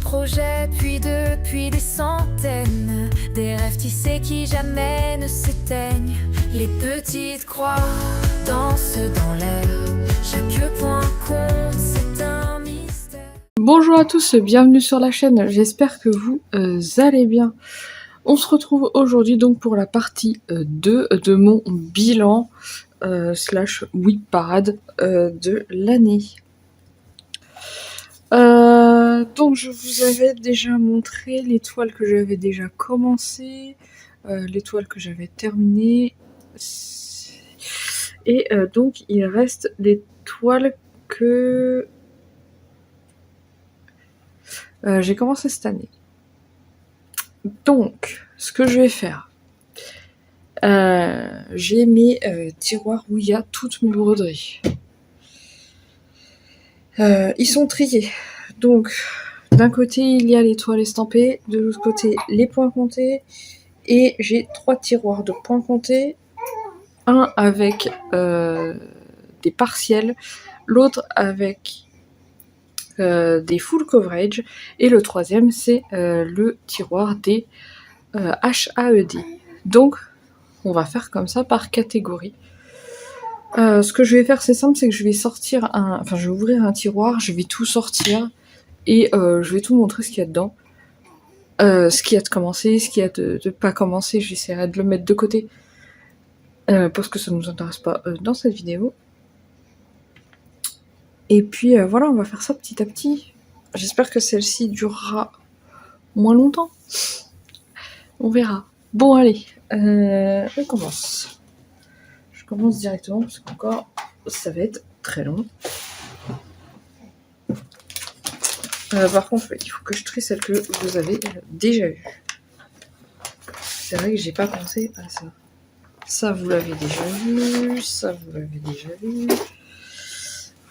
projet, puis depuis des centaines. Des rêves tissés qui jamais ne s'éteignent. Les petites croix dansent dans l'air. Chaque point compte, c'est un mystère. Bonjour à tous, bienvenue sur la chaîne, j'espère que vous allez bien. On se retrouve aujourd'hui donc pour la partie 2 de mon bilan slash whip parade de l'année. Donc je vous avais déjà montré les toiles que j'avais déjà commencé, les toiles que j'avais terminées, et donc il reste les toiles que j'ai commencé cette année. Donc, ce que je vais faire, j'ai mes tiroirs où il y a toutes mes broderies. Ils sont triés. Donc, d'un côté, il y a les toiles estampées, de l'autre côté, les points comptés. Et j'ai 3 tiroirs de points comptés. Un avec des partiels, l'autre avec des full coverage. Et le troisième, c'est le tiroir des HAED. Donc, on va faire comme ça par catégorie. Ce que je vais faire, c'est simple, c'est que je vais sortir je vais ouvrir un tiroir, je vais tout sortir et je vais tout montrer ce qu'il y a dedans. Ce qu'il y a de commencer, ce qu'il y a de pas commencer, j'essaierai de le mettre de côté parce que ça ne nous intéresse pas dans cette vidéo. Et puis voilà, on va faire ça petit à petit. J'espère que celle-ci durera moins longtemps. On verra. Bon, allez, on commence. Je commence directement parce qu'encore ça va être très long. Par contre, il faut que je trie celle que vous avez déjà vue. C'est vrai que j'ai pas pensé à ça. Ça, vous l'avez déjà vu. Ça, vous l'avez déjà vu.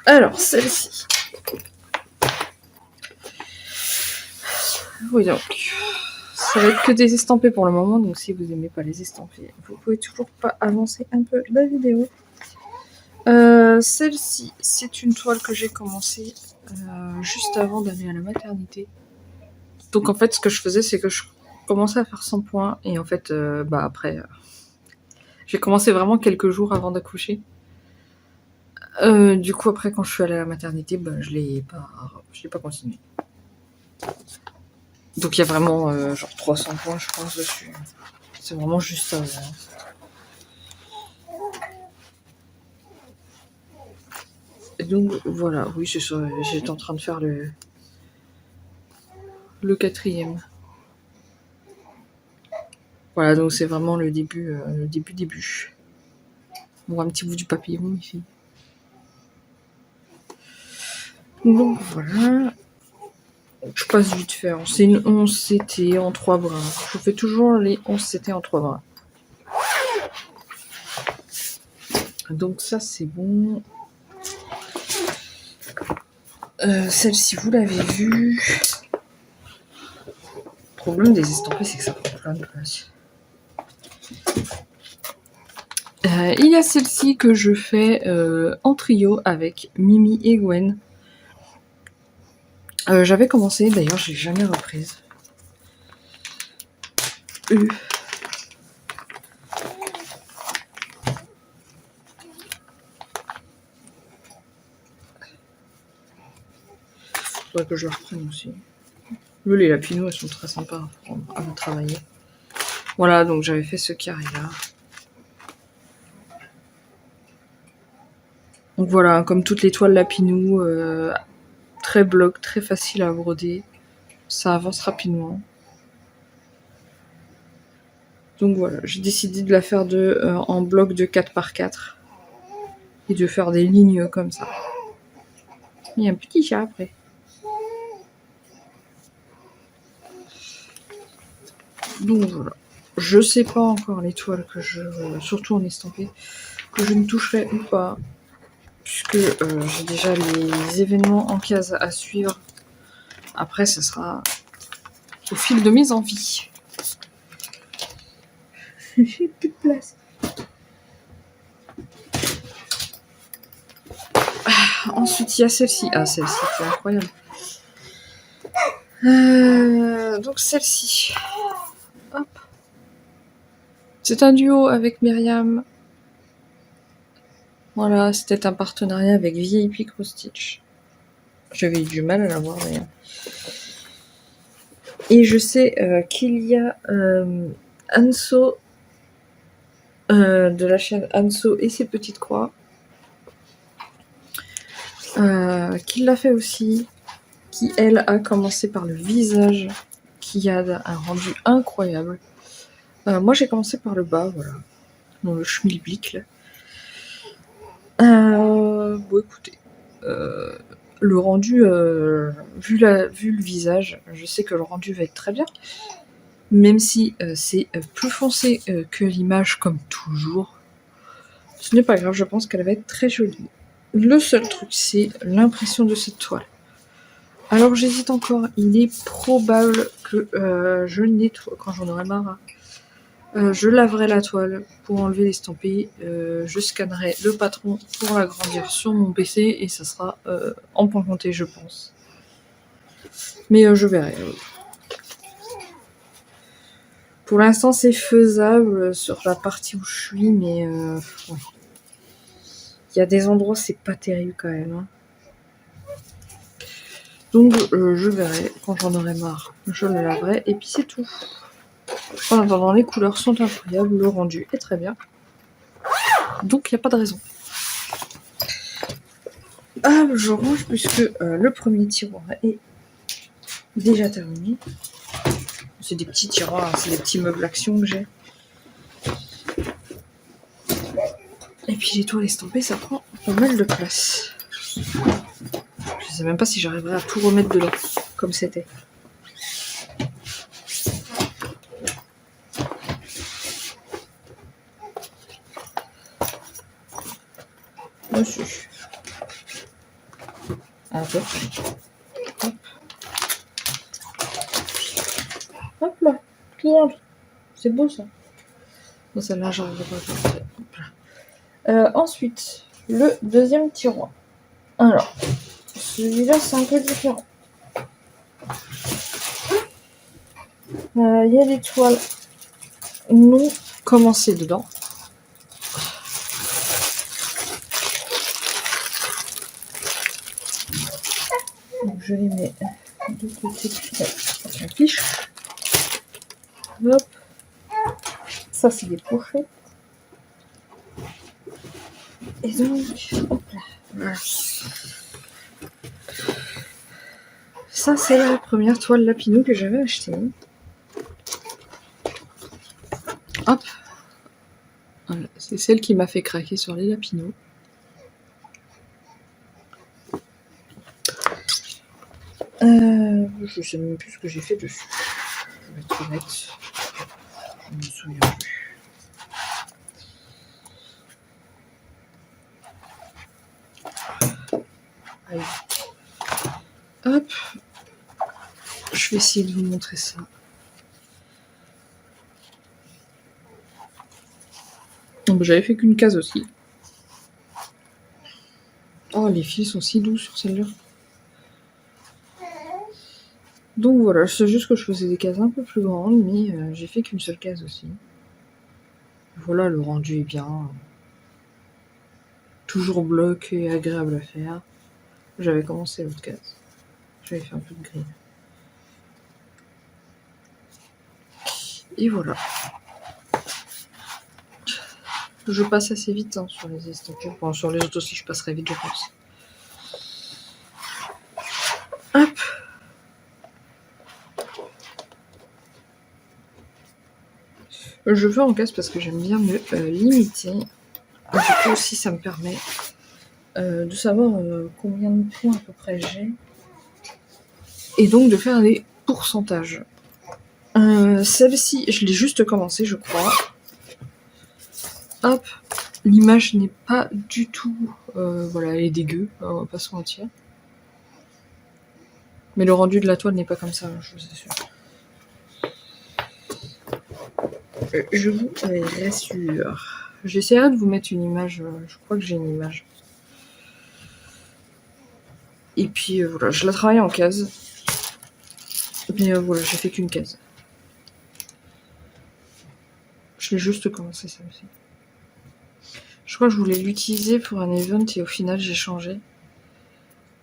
Alors, celle-ci. Oui, donc. Ça va être que des estampés pour le moment. Donc, si vous n'aimez pas les estampés, vous pouvez toujours pas avancer un peu la vidéo. Celle-ci, c'est une toile que j'ai commencée juste avant d'aller à la maternité. Donc en fait, ce que je faisais, c'est que je commençais à faire 100 points. Et en fait, après, j'ai commencé vraiment quelques jours avant d'accoucher. Du coup, après, quand je suis allée à la maternité, je l'ai pas continué. Donc il y a vraiment genre 300 points, je pense, dessus. C'est vraiment juste ça. Et donc voilà, oui, c'est ça. J'étais en train de faire le quatrième. Voilà, donc c'est vraiment le début, début. Bon, un petit bout du papillon ici. Donc voilà. Je passe vite fait. C'est une 11 CT en 3 brins. Je fais toujours les 11 CT en 3 brins. Donc ça, c'est bon. Celle-ci, vous l'avez vue. Le problème des estampés, c'est que ça prend plein de place. Il y a celle-ci que je fais en trio avec Mimi et Gwen. J'avais commencé, d'ailleurs, j'ai jamais reprise. Faudrait que je la reprenne aussi. Les lapinous, elles sont très sympas à travailler. Voilà, donc j'avais fait ce carré-là. Donc voilà, comme toutes les toiles lapinou, très bloc, très facile à broder. Ça avance rapidement. Donc voilà, j'ai décidé de la faire en bloc de 4x4. Et de faire des lignes comme ça. Il y a un petit chat après. Donc voilà. Je sais pas encore les toiles que surtout en estampé, que je ne toucherai ou pas. Puisque j'ai déjà les événements en case à suivre. Après, ce sera au fil de mes envies. J'ai plus de place. Ensuite, il y a celle-ci. Ah, celle-ci, c'est incroyable. Donc celle-ci. Hop. C'est un duo avec Myriam. Voilà, c'était un partenariat avec VIP Cross Stitch. J'avais eu du mal à l'avoir d'ailleurs. Et je sais qu'il y a Anso de la chaîne Anso et ses petites croix qui l'a fait aussi, qui elle a commencé par le visage, qui a un rendu incroyable. Moi j'ai commencé par le bas, voilà, dans le schmilblick là. Bon écoutez, le rendu, vu le visage, je sais que le rendu va être très bien, même si c'est plus foncé que l'image comme toujours. Ce n'est pas grave, je pense qu'elle va être très jolie. Le seul truc, c'est l'impression de cette toile. Alors j'hésite encore, il est probable que je nettoie quand j'en aurai marre. Je laverai la toile pour enlever l'estampé, je scannerai le patron pour l'agrandir sur mon PC et ça sera en point compté je pense. Mais je verrai. Pour l'instant c'est faisable sur la partie où je suis, mais ouais. Il y a des endroits c'est pas terrible quand même. Hein. Donc je verrai, quand j'en aurai marre, je le laverai et puis c'est tout. En attendant, les couleurs sont incroyables, le rendu est très bien. Donc il n'y a pas de raison. Ah, je range puisque le premier tiroir est déjà terminé. C'est des petits tiroirs, c'est des petits meubles action que j'ai. Et puis les toiles estampées, ça prend pas mal de place. Je sais même pas si j'arriverai à tout remettre dedans, comme c'était. Dessus. Un peu. Hop. Hop là, tout rentre. C'est beau ça. Bon, celle-là, j'arriverai pas à faire. Ensuite, le deuxième tiroir. Alors, celui-là, c'est un peu différent. Il y a des toiles non commencées dedans. Donc, je les mets de côté de la fiche. Hop. Ça, c'est des pochettes. Et donc, hop là. Voilà. Ça, c'est la première toile Lapinou que j'avais achetée. Hop. Voilà. C'est celle qui m'a fait craquer sur les Lapinou. Je sais même plus ce que j'ai fait dessus. Je vais être honnête. Je me souviens plus. Allez. Hop. Je vais essayer de vous montrer ça. Donc j'avais fait qu'une case aussi. Oh, les fils sont si doux sur celle-là. Donc voilà, c'est juste que je faisais des cases un peu plus grandes, mais j'ai fait qu'une seule case aussi. Voilà, le rendu est bien. Toujours bloc et agréable à faire. J'avais commencé l'autre case. J'avais fait un peu de gris. Et voilà. Je passe assez vite hein, sur les estampures. Enfin, sur les autres aussi, je passerai vite, je pense. Hop. Je veux en casse parce que j'aime bien me limiter. Du coup aussi, ça me permet de savoir combien de points à peu près j'ai. Et donc de faire des pourcentages. Celle-ci, je l'ai juste commencé, je crois. Hop. L'image n'est pas du tout... voilà, elle est dégueu, on va pas se mentir. Mais le rendu de la toile n'est pas comme ça, je vous assure. Je vous rassure. J'essaierai de vous mettre une image, je crois que j'ai une image. Et puis voilà, je la travaille en case. Mais voilà, j'ai fait qu'une case. Je l'ai juste commencé celle-ci. Je crois que je voulais l'utiliser pour un event et au final j'ai changé.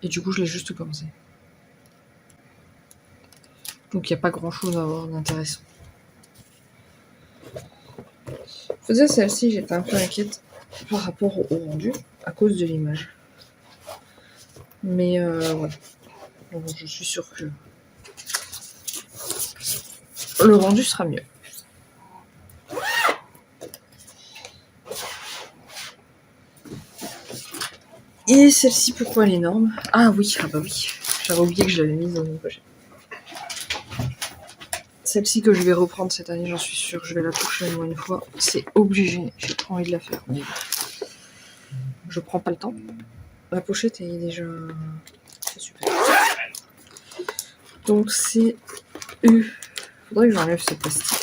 Et du coup je l'ai juste commencé. Donc il n'y a pas grand chose à voir d'intéressant. Faut dire celle-ci j'étais un peu inquiète par rapport au rendu à cause de l'image. Mais voilà. Donc, je suis sûre que le rendu sera mieux. Et celle-ci, pourquoi elle est énorme? Ah oui, ah bah oui. J'avais oublié que je l'avais mise dans une pochette. Celle-ci que je vais reprendre cette année, j'en suis sûre. Je vais la toucher au moins une fois. C'est obligé. J'ai trop envie de la faire. Mais je prends pas le temps. La pochette est déjà... C'est super. Donc c'est... Faudrait que j'enlève ce plastique.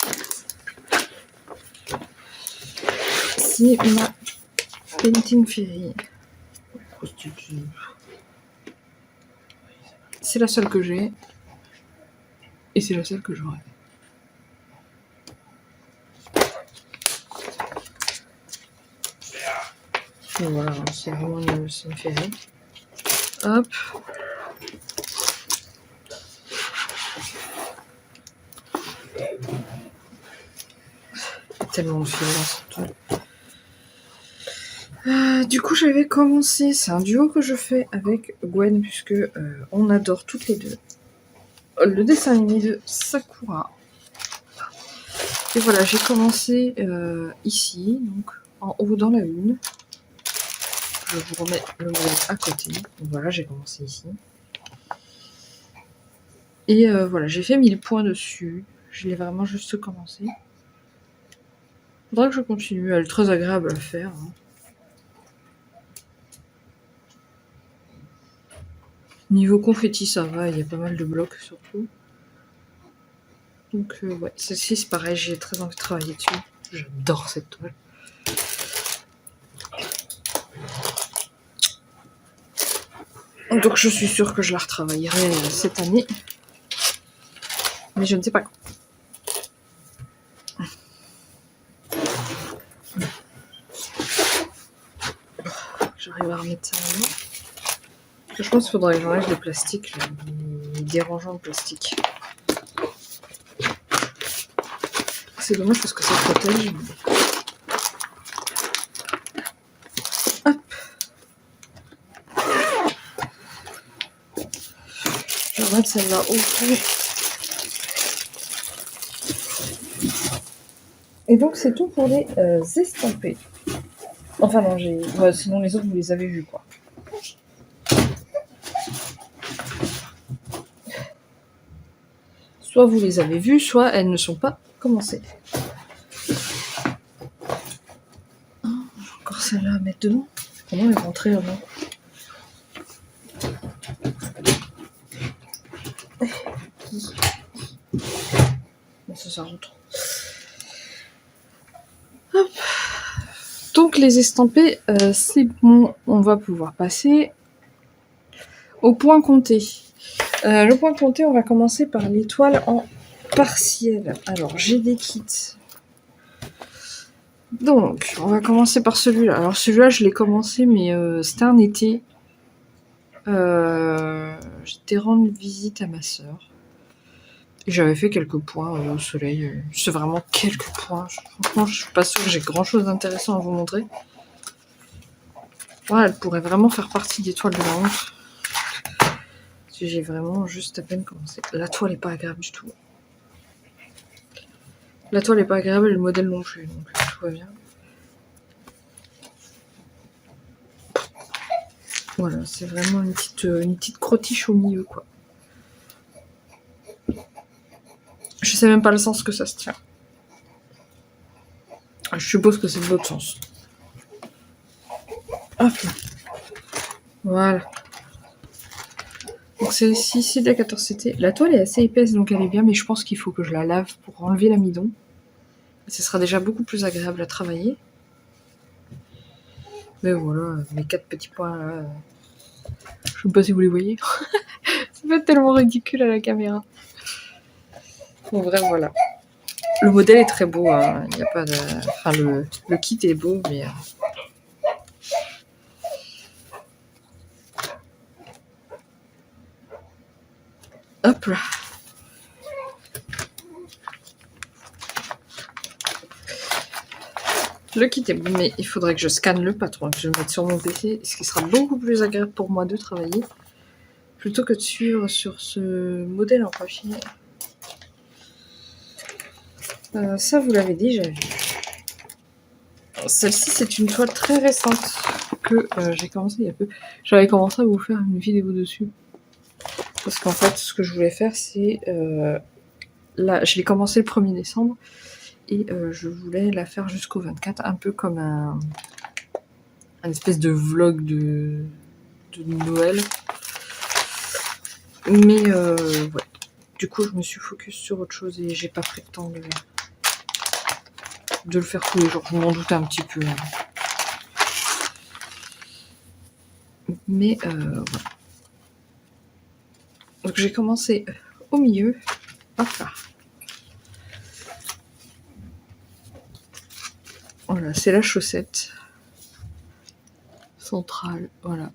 C'est ma Painting Fairy. C'est la seule que j'ai. Et c'est la seule que j'aurai. Et voilà, c'est vraiment une Fairy. Hop. Tellement de fil dans ce truc. Du coup, j'avais commencé. C'est un duo que je fais avec Gwen, puisque on adore toutes les deux le dessin animé de Sakura. Et voilà, j'ai commencé ici, donc en haut dans la une. Je vous remets le modèle à côté. Donc voilà, j'ai commencé ici. Et voilà, j'ai fait 1000 points dessus. Je l'ai vraiment juste commencé. Faudra que je continue. Elle est très agréable à faire. Hein. Niveau confetti, ça va. Il y a pas mal de blocs surtout. Donc ouais, celle-ci c'est pareil. J'ai très envie de travailler dessus. J'adore cette toile. Donc je suis sûre que je la retravaillerai cette année. Mais je ne sais pas quand. J'arrive à remettre ça maintenant. Je pense qu'il faudrait que j'enlève le plastique, les dérangeants de plastique. C'est dommage parce que ça protège. Hop. Je vais remettre celle-là au fond. Et donc c'est tout pour les estampés. Enfin non, sinon les autres vous les avez vus quoi. Soit vous les avez vues, soit elles ne sont pas commencées. Encore celle-là à mettre dedans. Comment elle est rentrée là-dedans? Bon, ça rentre. Hop. Donc les estampés, c'est bon. On va pouvoir passer au point compté. Le point compté, on va commencer par l'étoile en partiel. Alors, j'ai des kits. Donc, on va commencer par celui-là. Alors, celui-là, je l'ai commencé, mais c'était un été. J'étais rendre visite à ma sœur. Et j'avais fait quelques points au soleil. C'est vraiment quelques points. Franchement, je suis pas sûre que j'ai grand-chose d'intéressant à vous montrer. Voilà, elle pourrait vraiment faire partie des toiles de la honte. J'ai vraiment juste à peine commencé. La toile est pas agréable du tout. La toile est pas agréable et le modèle non plus, donc tout va bien. Voilà, c'est vraiment une petite crotiche au milieu, quoi. Je sais même pas le sens que ça se tient. Je suppose que c'est de l'autre sens. Hop là. Voilà. Donc celle-ci, c'est de la 14CT. La toile est assez épaisse, donc elle est bien, mais je pense qu'il faut que je la lave pour enlever l'amidon. Ce sera déjà beaucoup plus agréable à travailler. Mais voilà, mes 4 petits points là. Je sais pas si vous les voyez. Ça fait tellement ridicule à la caméra. En vrai, voilà. Le modèle est très beau, hein. Il y a pas de... Enfin, le kit est beau, mais... Hop là. Le kit est bon, mais il faudrait que je scanne le patron, que je le mette sur mon PC, ce qui sera beaucoup plus agréable pour moi de travailler, plutôt que de suivre sur ce modèle en papier. Ça, vous l'avez déjà vu. Celle-ci, c'est une toile très récente que j'ai commencé il y a peu. J'avais commencé à vous faire une vidéo dessus. Parce qu'en fait, ce que je voulais faire, c'est... là, je l'ai commencé le 1er décembre. Et je voulais la faire jusqu'au 24, un peu comme un espèce de vlog de Noël. Mais ouais. Du coup, je me suis focus sur autre chose et j'ai pas pris le temps de le faire tous les jours. Je m'en doutais un petit peu. Hein. Mais voilà. Donc j'ai commencé au milieu. Hop là. Voilà, c'est la chaussette centrale. Voilà.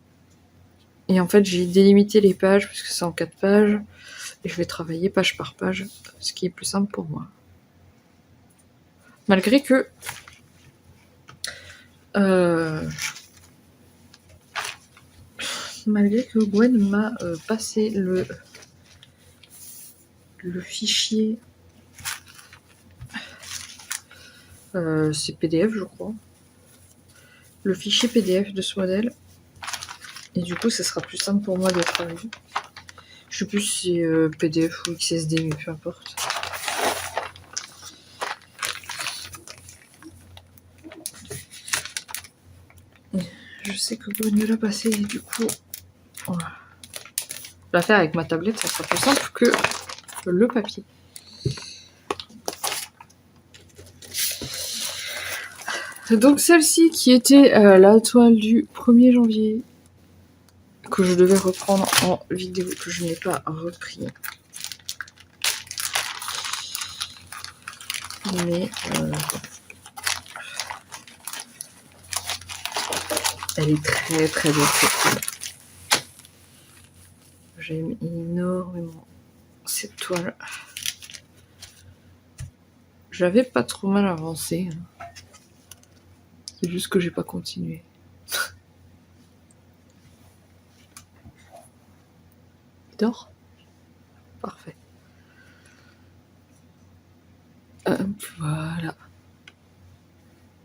Et en fait, j'ai délimité les pages parce que c'est en 4 pages. Et je vais travailler page par page, ce qui est plus simple pour moi. Malgré que Gwen m'a passé le fichier, c'est PDF je crois, le fichier PDF de ce modèle, et du coup ça sera plus simple pour moi de travailler. Je sais plus si c'est PDF ou XSD, mais peu importe. Je sais que Gwen me l'a passé, et du coup voilà. La faire avec ma tablette, ça sera plus simple que le papier. Donc celle-ci qui était la toile du 1er janvier, que je devais reprendre en vidéo, que je n'ai pas repris. Mais elle est très très bien faite. J'aime énormément cette toile. J'avais pas trop mal avancé. C'est juste que j'ai pas continué. Il dort ? Parfait. Voilà.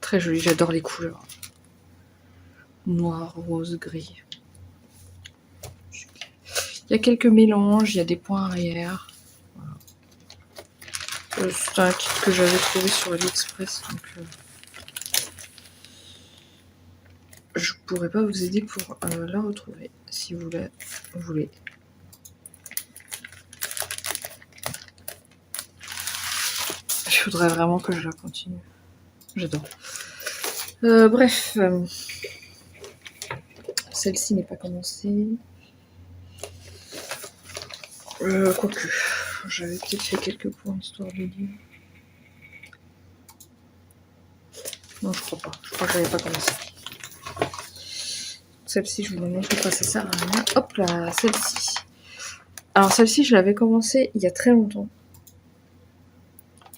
Très joli, j'adore les couleurs. Noir, rose, gris. Il y a quelques mélanges, il y a des points arrière. Voilà. C'est un kit que j'avais trouvé sur AliExpress, donc je pourrais pas vous aider pour la retrouver, si vous la voulez. Il faudrait vraiment que je la continue. J'adore. Bref. Celle-ci n'est pas commencée. Quoique. J'avais peut-être fait quelques points histoire de dire. Non, je crois pas. Je crois que j'avais pas commencé. Celle-ci, je vous la montre pas, ça sert à rien. Hop là, celle-ci. Alors celle-ci, je l'avais commencé il y a très longtemps.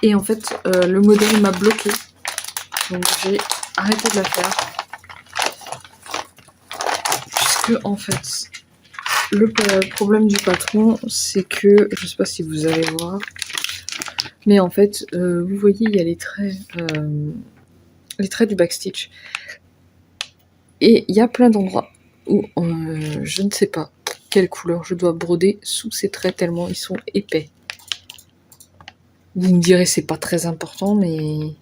Et en fait, le modèle m'a bloqué. Donc j'ai arrêté de la faire. Puisque en fait, le problème du patron, c'est que, je sais pas si vous allez voir, mais en fait, vous voyez, il y a les traits du backstitch. Et il y a plein d'endroits où je ne sais pas quelle couleur je dois broder sous ces traits tellement ils sont épais. Vous me direz c'est pas très important, mais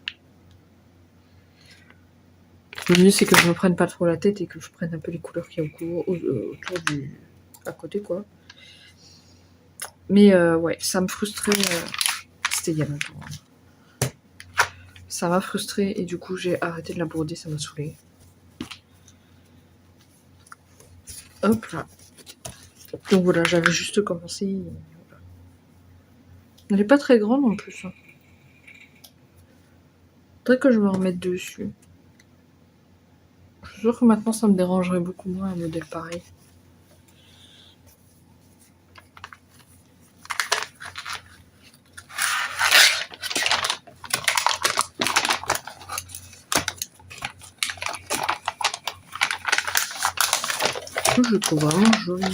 le mieux c'est que je me prenne pas trop la tête et que je prenne un peu les couleurs qu'il y a autour du à côté quoi. Mais ouais, ça me frustrait. C'était il y a longtemps. Ça m'a frustré et du coup j'ai arrêté de la broder, ça m'a saoulé. Hop là. Donc voilà, j'avais juste commencé. Voilà. Elle est pas très grande en plus. Faudrait que je me remette dessus. Je suis sûre que maintenant ça me dérangerait beaucoup moins un modèle pareil. Je le trouve vraiment joli.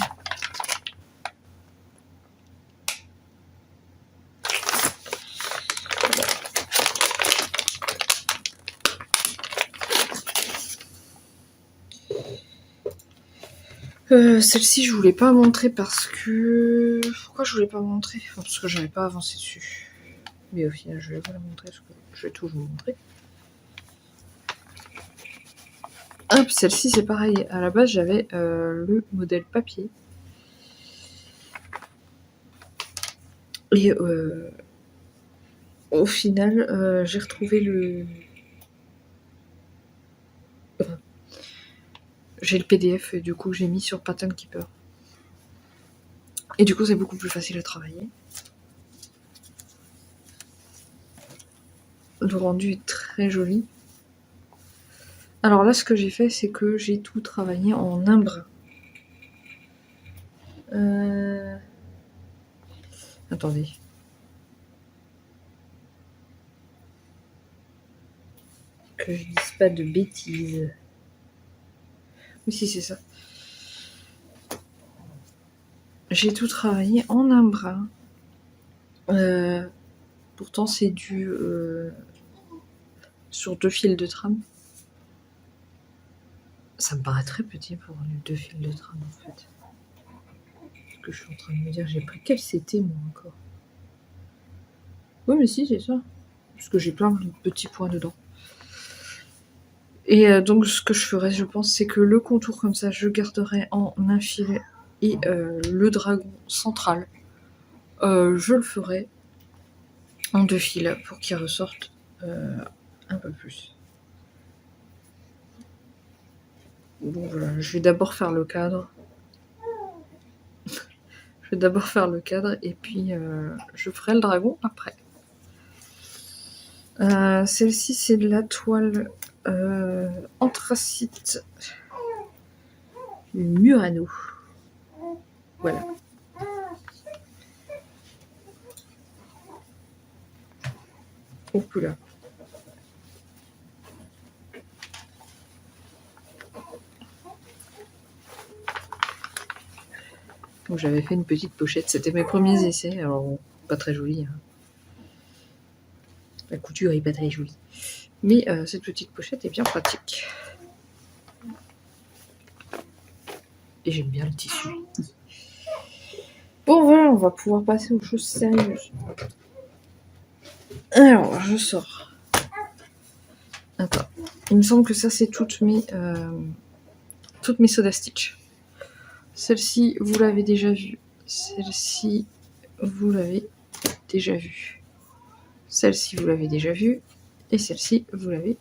Celle-ci, je voulais pas montrer parce que... Pourquoi je voulais pas montrer? Enfin, parce que j'avais pas avancé dessus. Mais au final, je vais pas la montrer parce que je vais tout vous montrer. Hop, celle-ci, c'est pareil. À la base, j'avais le modèle papier. Et au final, j'ai retrouvé le... Enfin, j'ai le PDF et du coup, j'ai mis sur Pattern Keeper. Et du coup, c'est beaucoup plus facile à travailler. Le rendu est très joli. Alors là, ce que j'ai fait, c'est que j'ai tout travaillé en un brin. Attendez. Que je dise pas de bêtises. Oui, si, c'est ça. J'ai tout travaillé en un brin. Pourtant, c'est dû sur 2 fils de trame. Ça me paraît très petit pour 2 fils de trame, en fait. Ce que je suis en train de me dire, j'ai pris quel c'était, moi, encore. Oui, mais si, c'est ça. Parce que j'ai plein de petits points dedans. Et donc, ce que je ferais, je pense, c'est que le contour, comme ça, je garderai en un fil. Et le dragon central, je le ferai en 2 fils pour qu'il ressorte un peu plus. Donc voilà, je vais d'abord faire le cadre. Je vais d'abord faire le cadre et puis je ferai le dragon après. Celle-ci, c'est de la toile anthracite Murano. Voilà. Hop là. Donc j'avais fait une petite pochette, c'était mes premiers essais, alors bon, pas très joli. Hein. La couture est pas très jolie. Mais cette petite pochette est bien pratique. Et j'aime bien le tissu. Bon voilà, on va pouvoir passer aux choses sérieuses. Alors, je sors. Attends, il me semble que ça c'est toutes mes Soda Stitch. Celle-ci, vous l'avez déjà vue. Celle-ci, vous l'avez déjà vue. Celle-ci, vous l'avez déjà vue. Et celle-ci, vous l'avez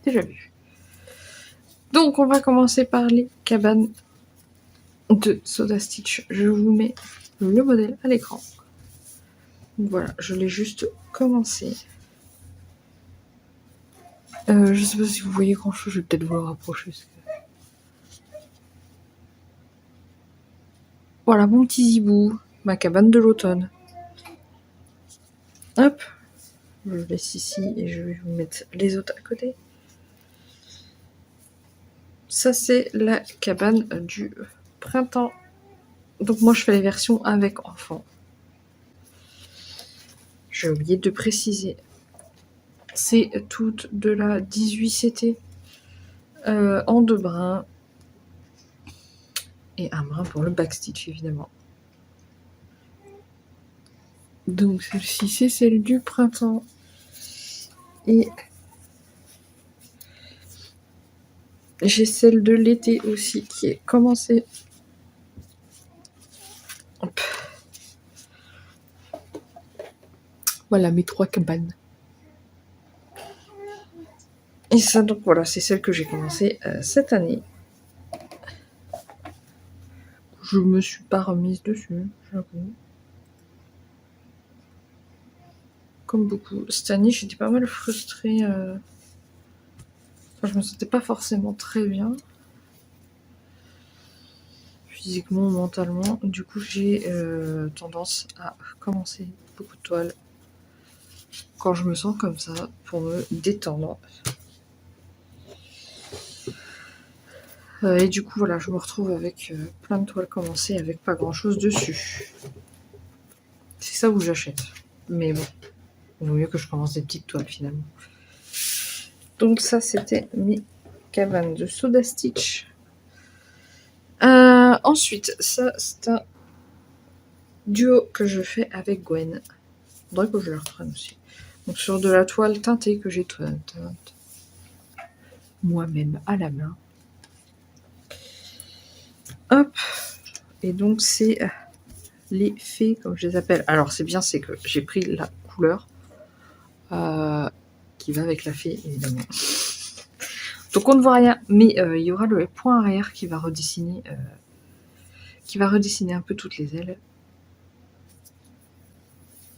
déjà vue. Donc, on va commencer par les cabanes de Soda Stitch. Je vous mets le modèle à l'écran. Voilà, je l'ai juste commencé. Je sais pas si vous voyez grand chose, je vais peut-être vous le rapprocher. Voilà mon petit zibou, ma cabane de l'automne. Hop, je le laisse ici et je vais vous mettre les autres à côté. Ça c'est la cabane du printemps. Donc moi je fais les versions avec enfants. J'ai oublié de préciser. C'est toute de la 18CT en 2 brins. Et un brin pour le backstitch évidemment. Donc celle-ci c'est celle du printemps. Et j'ai celle de l'été aussi qui est commencée. Hop. Voilà mes 3 cabanes. Et ça donc voilà, c'est celle que j'ai commencée cette année. Je me suis pas remise dessus, j'avoue. comme beaucoup. Cette année, j'étais pas mal frustrée. Enfin, je me sentais pas forcément très bien. Physiquement, mentalement. Du coup, j'ai tendance à commencer beaucoup de toiles quand je me sens comme ça, pour me détendre. Et du coup, voilà, je me retrouve avec plein de toiles commencées avec pas grand chose dessus. C'est ça où j'achète. Mais bon, il vaut mieux que je commence des petites toiles finalement. Donc ça, c'était mes cabanes de Soda Stitch. Ensuite, ça, c'est un duo que je fais avec Gwen. Faudrait que je le reprenne aussi. Donc sur de la toile teintée que j'ai teinte moi-même à la main. Hop. Et donc c'est les fées, comme je les appelle. Alors c'est bien, c'est que j'ai pris la couleur qui va avec la fée, évidemment. Donc on ne voit rien, mais il y aura le point arrière qui va redessiner un peu toutes les ailes.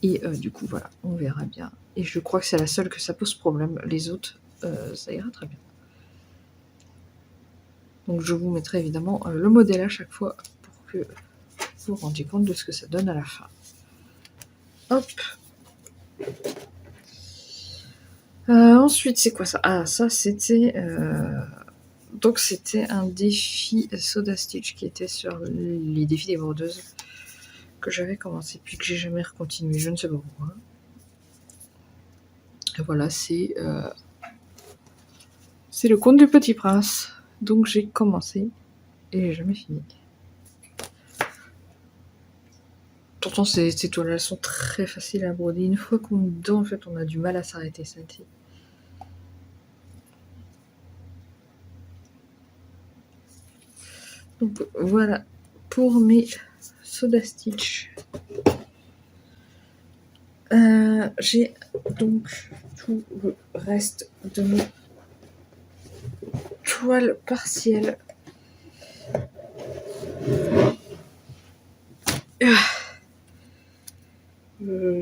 Et du coup, voilà, on verra bien. Et je crois que c'est la seule que ça pose problème. Les autres, ça ira très bien. Donc je vous mettrai évidemment le modèle à chaque fois pour que vous vous rendiez compte de ce que ça donne à la fin. Hop. Ensuite, c'est quoi ça? Ah, ça c'était... Donc c'était un défi Soda Stitch qui était sur les défis des brodeuses que j'avais commencé puis que j'ai jamais recontinué, je ne sais pas pourquoi. Et voilà, c'est le conte du Petit Prince. Donc j'ai commencé et j'ai jamais fini. Pourtant ces toiles sont très faciles à broder. Une fois qu'on est dedans, en fait, on a du mal à s'arrêter, celle-ci. Donc voilà pour mes Soda Stitch. J'ai donc tout le reste de mes toiles partielles.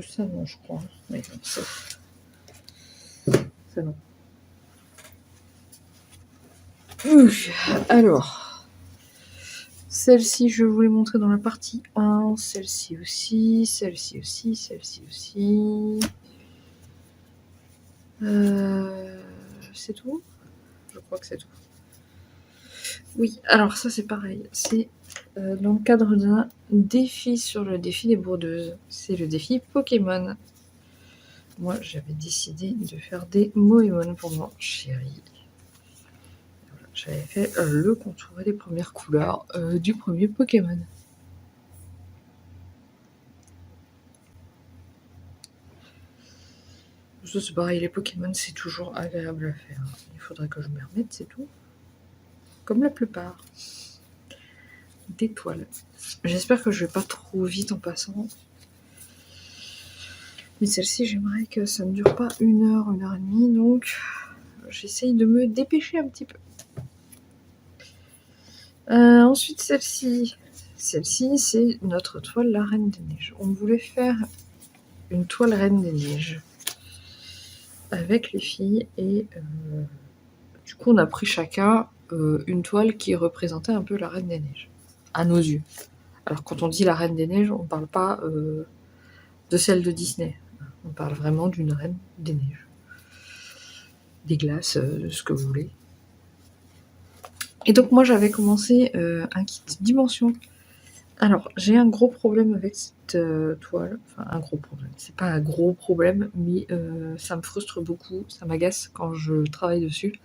Ça non, je crois. Oui, ça non. Alors, celle-ci, je vous l'ai montrée dans la partie 1. Celle-ci aussi, celle-ci aussi, celle-ci aussi. C'est tout? Je crois que c'est tout. Oui, alors ça c'est pareil. C'est dans le cadre d'un défi sur le défi des brodeuses. C'est le défi Pokémon. Moi, j'avais décidé de faire des Moémon pour mon chéri. Voilà, j'avais fait le contour et les premières couleurs du premier Pokémon. Ça, c'est pareil, les Pokémon, c'est toujours agréable à faire. Il faudrait que je me remette, c'est tout. Comme la plupart. Des toiles. J'espère que je vais pas trop vite en passant. Mais celle-ci, j'aimerais que ça ne dure pas 1 heure, 1 heure et demie. Donc, j'essaye de me dépêcher un petit peu. Ensuite, celle-ci. Celle-ci, c'est notre toile La Reine des Neiges. On voulait faire une toile Reine des Neiges avec les filles. Et du coup, on a pris chacun une toile qui représentait un peu la Reine des Neiges, à nos yeux. Alors, quand on dit la Reine des Neiges, on ne parle pas de celle de Disney. On parle vraiment d'une Reine des Neiges. Des glaces, ce que vous voulez. Et donc moi j'avais commencé un kit dimension. Alors j'ai un gros problème avec cette toile. Enfin un gros problème. C'est pas un gros problème, mais ça me frustre beaucoup. Ça m'agace quand je travaille dessus.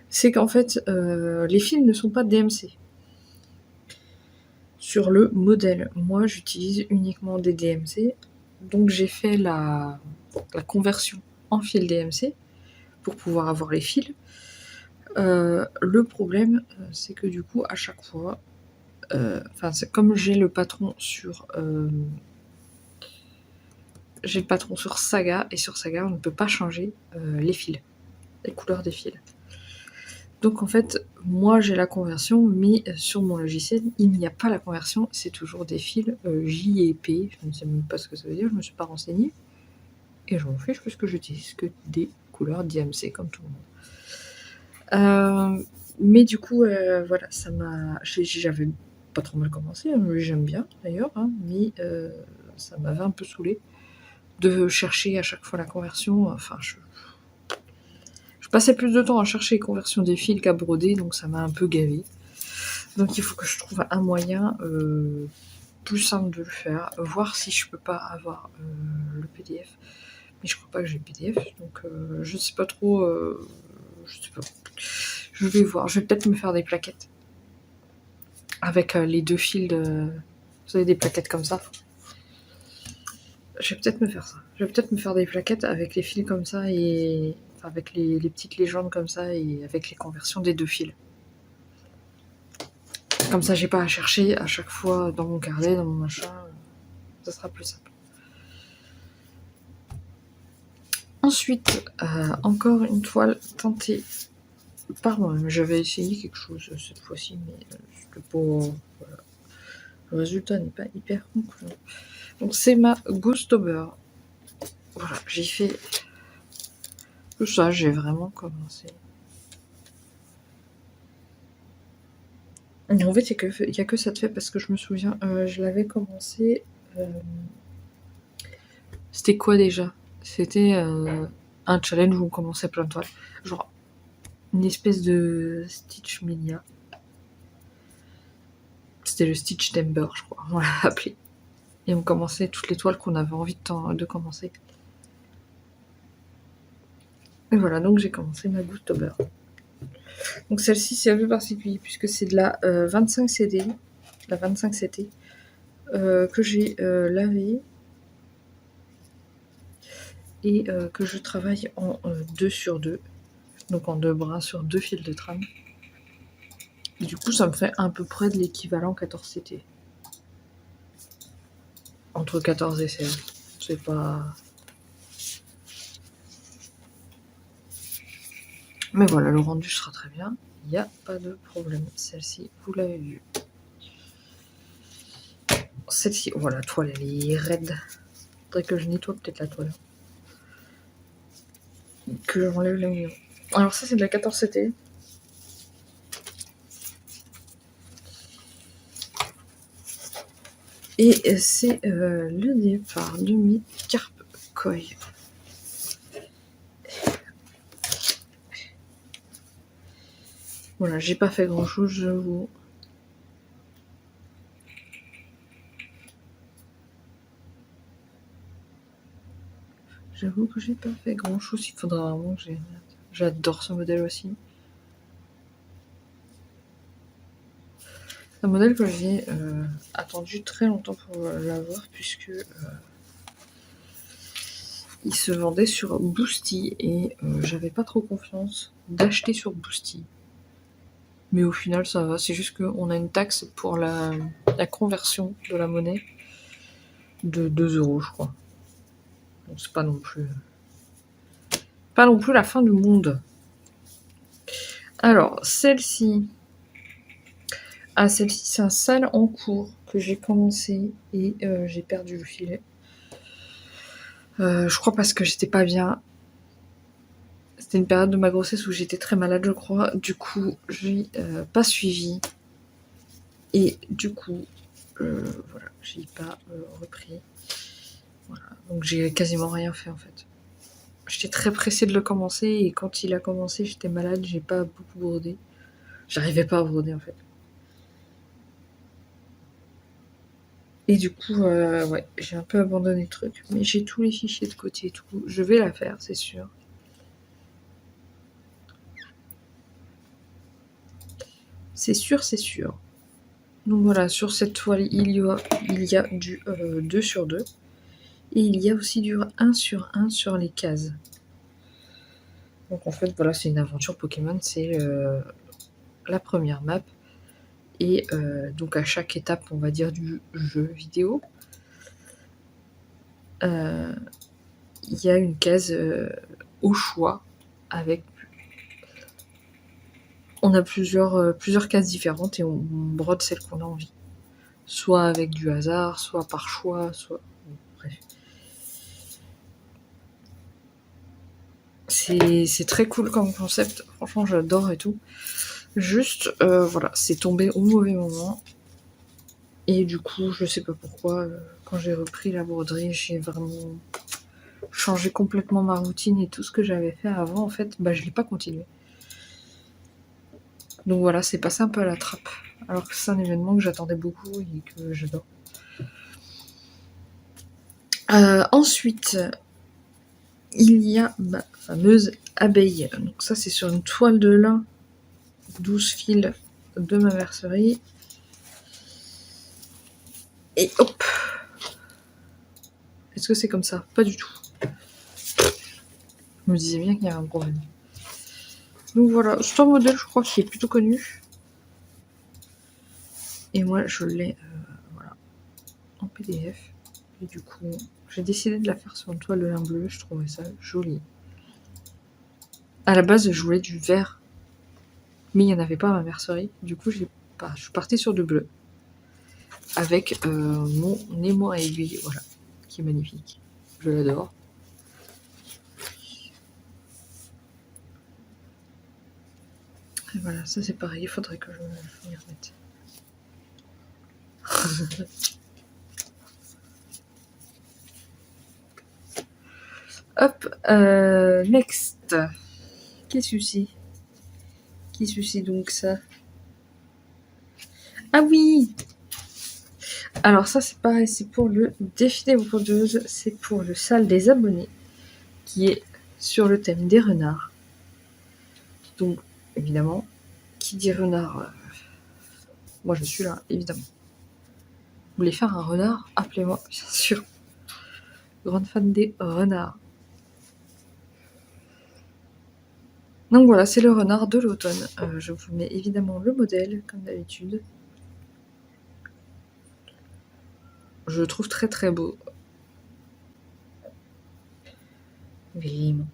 C'est qu'en fait les fils ne sont pas DMC. Sur le modèle, moi j'utilise uniquement des DMC. Donc j'ai fait la conversion en fil DMC pour pouvoir avoir les fils. Le problème, c'est que du coup, à chaque fois, c'est comme j'ai le patron sur Saga, et sur Saga, on ne peut pas changer les fils, les couleurs des fils. Donc en fait, moi j'ai la conversion, mais sur mon logiciel, il n'y a pas la conversion, c'est toujours des fils J et P, je ne sais même pas ce que ça veut dire, je ne me suis pas renseignée. et je m'en fiche puisque j'utilise que des couleurs DMC comme tout le monde. Mais du coup, voilà, ça m'a... J'avais pas trop mal commencé, hein, j'aime bien d'ailleurs, hein, mais ça m'avait un peu saoulé de chercher à chaque fois la conversion. Enfin, je passais plus de temps à chercher les conversions des fils qu'à broder, donc ça m'a un peu gavé. Donc il faut que je trouve un moyen plus simple de le faire, voir si je peux pas avoir le PDF. Mais je crois pas que j'ai le PDF, donc je sais pas trop. Je sais pas. Je vais voir. Je vais peut-être me faire des plaquettes avec les 2 fils de. Vous savez, des plaquettes comme ça. Je vais peut-être me faire ça. Je vais peut-être me faire des plaquettes avec les fils comme ça et enfin, avec les petites légendes comme ça et avec les conversions des 2 fils. Comme ça, j'ai pas à chercher à chaque fois dans mon carnet, dans mon machin. Ça sera plus simple. Ensuite, encore une toile teintée par moi-même. J'avais essayé quelque chose cette fois-ci, mais c'était pas... Voilà. Le résultat n'est pas hyper concluant. Donc c'est ma Ghostober. Voilà, j'ai fait tout ça, j'ai vraiment commencé. Et en fait, il n'y a que ça de fait parce que je me souviens, je l'avais commencé... C'était quoi déjà? C'était un challenge où on commençait plein de toiles. Genre une espèce de Stitch Mania. C'était le Stitch Timber, je crois, on l'a appelé. Et on commençait toutes les toiles qu'on avait envie de commencer. Et voilà, donc j'ai commencé ma Ghostober. Donc celle-ci, c'est un peu particulier puisque c'est de la 25 CD, la 25 CT, que j'ai lavée et que je travaille en 2/2, donc en 2 brins sur 2 fils de trame. Du coup, ça me fait à peu près de l'équivalent 14 CT. Entre 14 et 16. C'est pas... Mais voilà, le rendu sera très bien. Il n'y a pas de problème. Celle-ci, vous l'avez vue. Celle-ci, voilà, la toile, elle est raide. Faudrait que je nettoie peut-être la toile. Que j'enlève le mignon. Alors ça, c'est de la 14 CT. Et c'est le départ de mes carpe koi. Voilà, j'ai pas fait grand chose, j'avoue. J'avoue que j'ai pas fait grand chose, il faudra vraiment que j'ai... J'adore ce modèle aussi. C'est un modèle que j'ai attendu très longtemps pour l'avoir puisque il se vendait sur Boosty et j'avais pas trop confiance d'acheter sur Boosty. Mais au final ça va, c'est juste qu'on a une taxe pour la conversion de la monnaie de 2 € je crois. Donc c'est pas non plus la fin du monde. Alors celle-ci, celle-ci c'est un sale en cours que j'ai commencé et j'ai perdu le filet. Je crois parce que j'étais pas bien. C'était une période de ma grossesse où j'étais très malade, je crois. Du coup, j'ai pas suivi. Et du coup, voilà, j'ai pas repris. Voilà. Donc j'ai quasiment rien fait en fait. J'étais très pressée de le commencer et quand il a commencé, j'étais malade, j'ai pas beaucoup brodé. J'arrivais pas à broder en fait. Et du coup, ouais, j'ai un peu abandonné le truc. Mais j'ai tous les fichiers de côté et tout. Je vais la faire, c'est sûr. C'est sûr, c'est sûr. Donc voilà, sur cette toile, il y a du 2/2. Et il y a aussi du 1/1 sur les cases. Donc en fait, voilà, c'est une aventure Pokémon. C'est la première map. Et donc à chaque étape, on va dire, du jeu vidéo, il y a une case au choix avec... On a plusieurs cases différentes et on brode celle qu'on a envie. Soit avec du hasard, soit par choix, soit... Bref. c'est très cool comme concept. Franchement, j'adore et tout. Juste, voilà, c'est tombé au mauvais moment. Et du coup, je sais pas pourquoi, quand j'ai repris la broderie, j'ai vraiment changé complètement ma routine et tout ce que j'avais fait avant, en fait, bah, je l'ai pas continué. Donc voilà, c'est passé un peu à la trappe. Alors que c'est un événement que j'attendais beaucoup et que j'adore. Ensuite, il y a ma fameuse abeille. Donc ça, c'est sur une toile de lin, 12 fils de ma mercerie. Et hop! Est-ce que c'est comme ça? Pas du tout. Je me disais bien qu'il y avait un problème. Donc voilà, c'est un modèle, je crois, qui est plutôt connu. Et moi, je l'ai voilà, en PDF. Et du coup, j'ai décidé de la faire sur une toile de lin bleu. Je trouvais ça joli. À la base, je voulais du vert. Mais il n'y en avait pas à ma mercerie. Du coup, je suis partie sur du bleu. Avec mon émoi à aiguille, voilà, qui est magnifique. Je l'adore. Et voilà, ça c'est pareil, il faudrait que je m'y remette. Hop, next. Qu'est-ce que c'est? Qu'est-ce que c'est donc ça? Ah oui! Alors ça c'est pareil, c'est pour le défi des brodeuses, c'est pour le salle des abonnés, qui est sur le thème des renards. Donc évidemment, qui dit renard, moi je suis là, évidemment. Vous voulez faire un renard? Appelez-moi, bien sûr. Grande fan des renards. Donc voilà, c'est le renard de l'automne. Je vous mets évidemment le modèle, comme d'habitude. Je le trouve très très beau. Vraiment.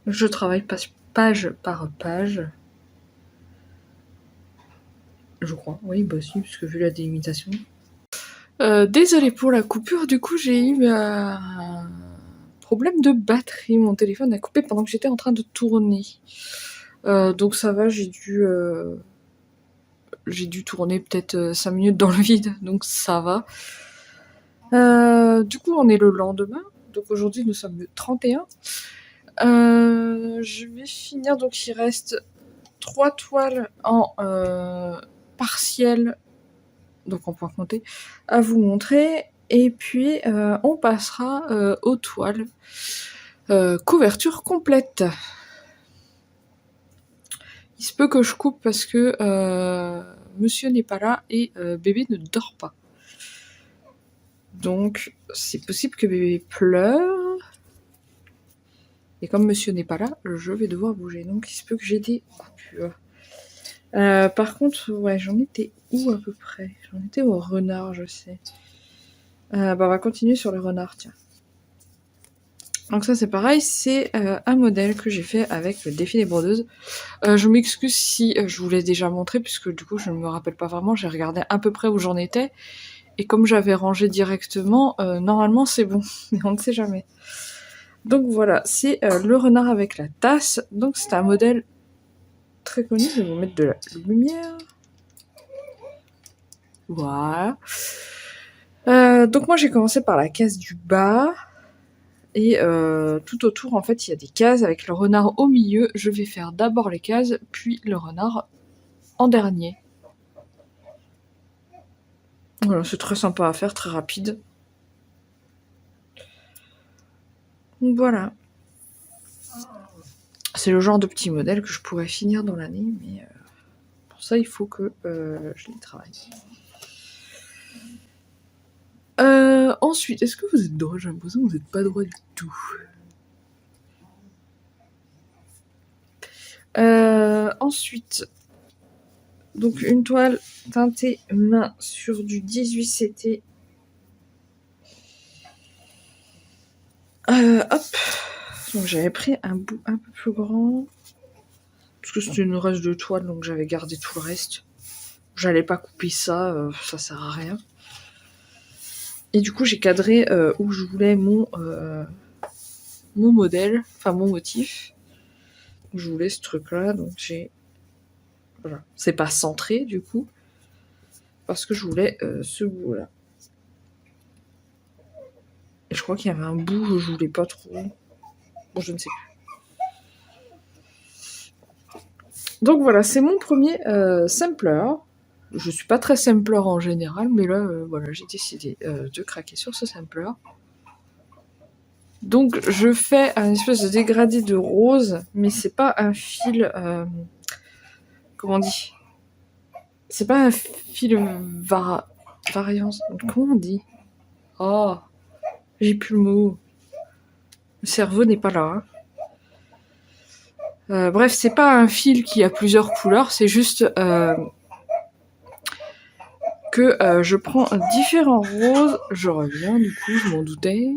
Je travaille page par page. Je crois, oui, bah si, parce que vu la délimitation. Désolée pour la coupure, du coup j'ai eu un problème de batterie. Mon téléphone a coupé pendant que j'étais en train de tourner. Donc ça va, j'ai dû tourner peut-être 5 minutes dans le vide, donc ça va. Du coup, on est le lendemain. Donc aujourd'hui, nous sommes le 31. Je vais finir, donc il reste 3 toiles en partiel, donc en point compté, à vous montrer. Et puis, on passera aux toiles couverture complète. Il se peut que je coupe parce que monsieur n'est pas là et bébé ne dort pas. Donc, c'est possible que bébé pleure. Et comme monsieur n'est pas là, je vais devoir bouger. Donc, il se peut que j'ai des coupures. Par contre, ouais, j'en étais où à peu près? J'en étais au renard, je sais. Bah, on va continuer sur le renard, tiens. Donc ça, c'est pareil, c'est un modèle que j'ai fait avec le défi des brodeuses. Je m'excuse si je vous l'ai déjà montré, puisque du coup, je ne me rappelle pas vraiment. J'ai regardé à peu près où j'en étais. Et comme j'avais rangé directement, normalement, c'est bon. Mais on ne sait jamais. Donc voilà, c'est le renard avec la tasse. Donc c'est un modèle très connu. Je vais vous mettre de la lumière. Voilà. Donc moi j'ai commencé par la case du bas. Et tout autour, en fait, il y a des cases avec le renard au milieu. Je vais faire d'abord les cases, puis le renard en dernier. Voilà, c'est très sympa à faire, très rapide. Donc voilà. C'est le genre de petit modèle que je pourrais finir dans l'année, mais pour ça, il faut que je les travaille. Ensuite, est-ce que vous êtes droit? J'ai l'impression que vous n'êtes pas droit du tout. Ensuite, donc une toile teintée main sur du 18 CT. Hop. Donc j'avais pris un bout un peu plus grand. Parce que c'était une reste de toile, donc j'avais gardé tout le reste. J'allais pas couper ça, ça sert à rien. Et du coup, j'ai cadré où je voulais mon mon modèle, enfin mon motif. Je voulais ce truc-là, donc j'ai... Voilà. C'est pas centré, du coup, parce que je voulais ce bout-là. Et je crois qu'il y avait un bout où je voulais pas trop. Bon, je ne sais plus. Donc voilà, c'est mon premier sampler. Je suis pas très sampler en général, mais là, voilà, j'ai décidé de craquer sur ce sampler. Donc je fais un espèce de dégradé de rose, mais c'est pas un fil... comment on dit? C'est pas un fil variance. Comment on dit? Oh, j'ai plus le mot. Le cerveau n'est pas là. Bref, c'est pas un fil qui a plusieurs couleurs, c'est juste que je prends différents roses. Je reviens, du coup, je m'en doutais.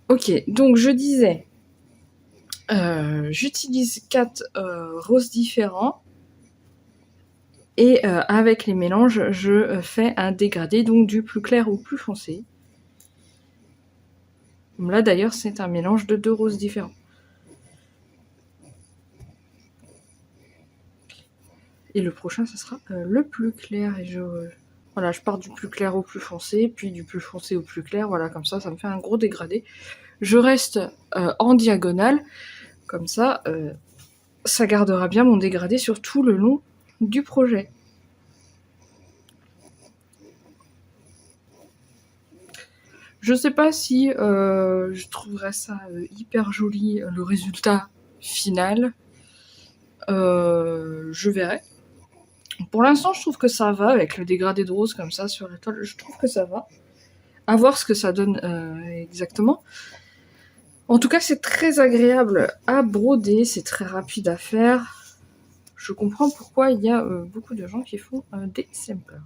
Ok, donc je disais, j'utilise 4 roses différents. Et avec les mélanges, je fais un dégradé, donc du plus clair au plus foncé. Là d'ailleurs, c'est un mélange de 2 roses différents. Et le prochain, ce sera le plus clair. Et voilà, je pars du plus clair au plus foncé, puis du plus foncé au plus clair. Voilà, comme ça me fait un gros dégradé. Je reste en diagonale. Comme ça, ça gardera bien mon dégradé sur tout le long du projet. Je sais pas si je trouverais ça hyper joli, le résultat final. Je verrai. Pour l'instant, je trouve que ça va, avec le dégradé de rose comme ça sur la toile, je trouve que ça va. À voir ce que ça donne exactement. En tout cas, c'est très agréable à broder, c'est très rapide à faire. Je comprends pourquoi il y a beaucoup de gens qui font des samplers.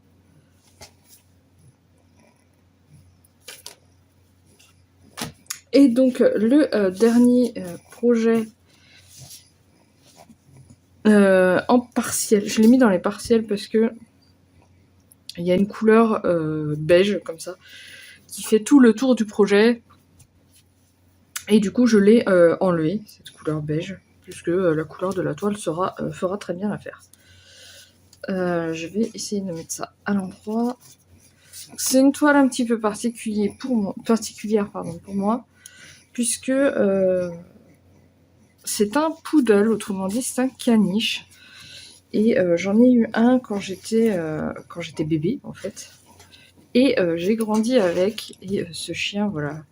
Et donc, le dernier projet en partiel, je l'ai mis dans les partiels parce que il y a une couleur beige comme ça qui fait tout le tour du projet. Et du coup, je l'ai enlevé, cette couleur beige, puisque la couleur de la toile fera très bien l'affaire. Je vais essayer de mettre ça à l'endroit. C'est une toile un petit peu particulière pour moi, puisque c'est un poodle, autrement dit, c'est un caniche. Et j'en ai eu un quand j'étais bébé, en fait. Et j'ai grandi avec, et ce chien, voilà,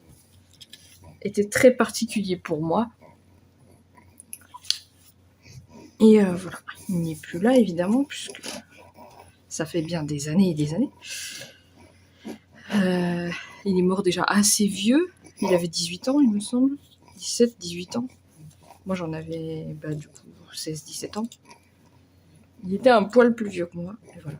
était très particulier pour moi. Et voilà, il n'est plus là, évidemment, puisque ça fait bien des années et des années. Il est mort déjà assez vieux. Il avait 18 ans, il me semble. 17, 18 ans. Moi, j'en avais, du coup, 16, 17 ans. Il était un poil plus vieux que moi, et voilà.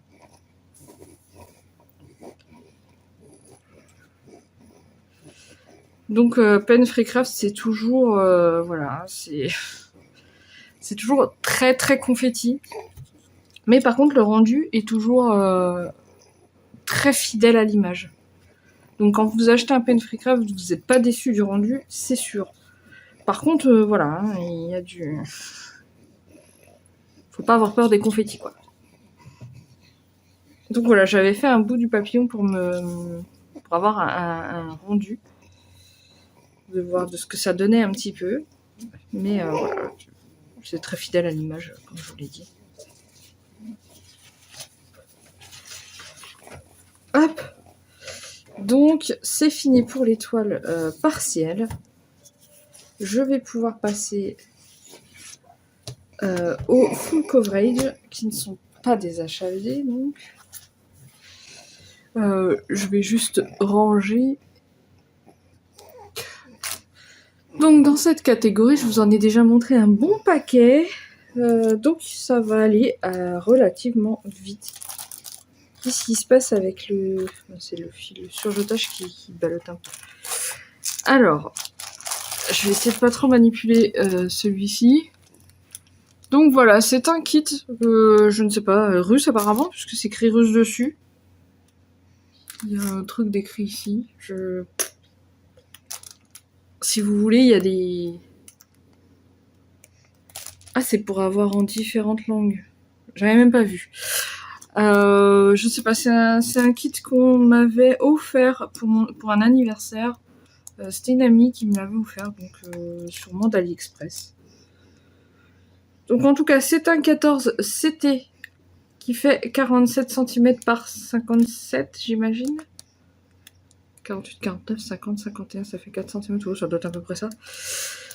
Donc, Pen Free Craft, c'est toujours, voilà, c'est toujours très très confetti. Mais par contre, le rendu est toujours très fidèle à l'image. Donc quand vous achetez un Pen Free Craft, vous n'êtes pas déçu du rendu, c'est sûr. Par contre, voilà, hein, il y a du... Faut pas avoir peur des confettis, quoi. Donc voilà, j'avais fait un bout du papillon pour avoir un rendu. De voir de ce que ça donnait un petit peu. Mais voilà, c'est très fidèle à l'image, comme je vous l'ai dit. Hop! Donc, c'est fini pour les toiles partielles. Je vais pouvoir passer au full coverage, qui ne sont pas des HAD, donc. Je vais juste ranger. Donc, dans cette catégorie, je vous en ai déjà montré un bon paquet. Donc, ça va aller relativement vite. Qu'est-ce qui se passe avec le... C'est le fil, le surjetage qui ballotte un peu. Alors, je vais essayer de pas trop manipuler celui-ci. Donc voilà, c'est un kit, je ne sais pas, russe apparemment, puisque c'est écrit russe dessus. Il y a un truc d'écrit ici. Si vous voulez, il y a des... Ah, c'est pour avoir en différentes langues. J'avais même pas vu. Je sais pas, c'est un kit qu'on m'avait offert pour un anniversaire. C'était une amie qui me l'avait offert, donc sûrement d'AliExpress. Donc en tout cas, c'est un 14 CT qui fait 47 cm par 57, j'imagine. 48, 49, 50, 51, ça fait 4 cm. Oh, ça doit être à peu près ça.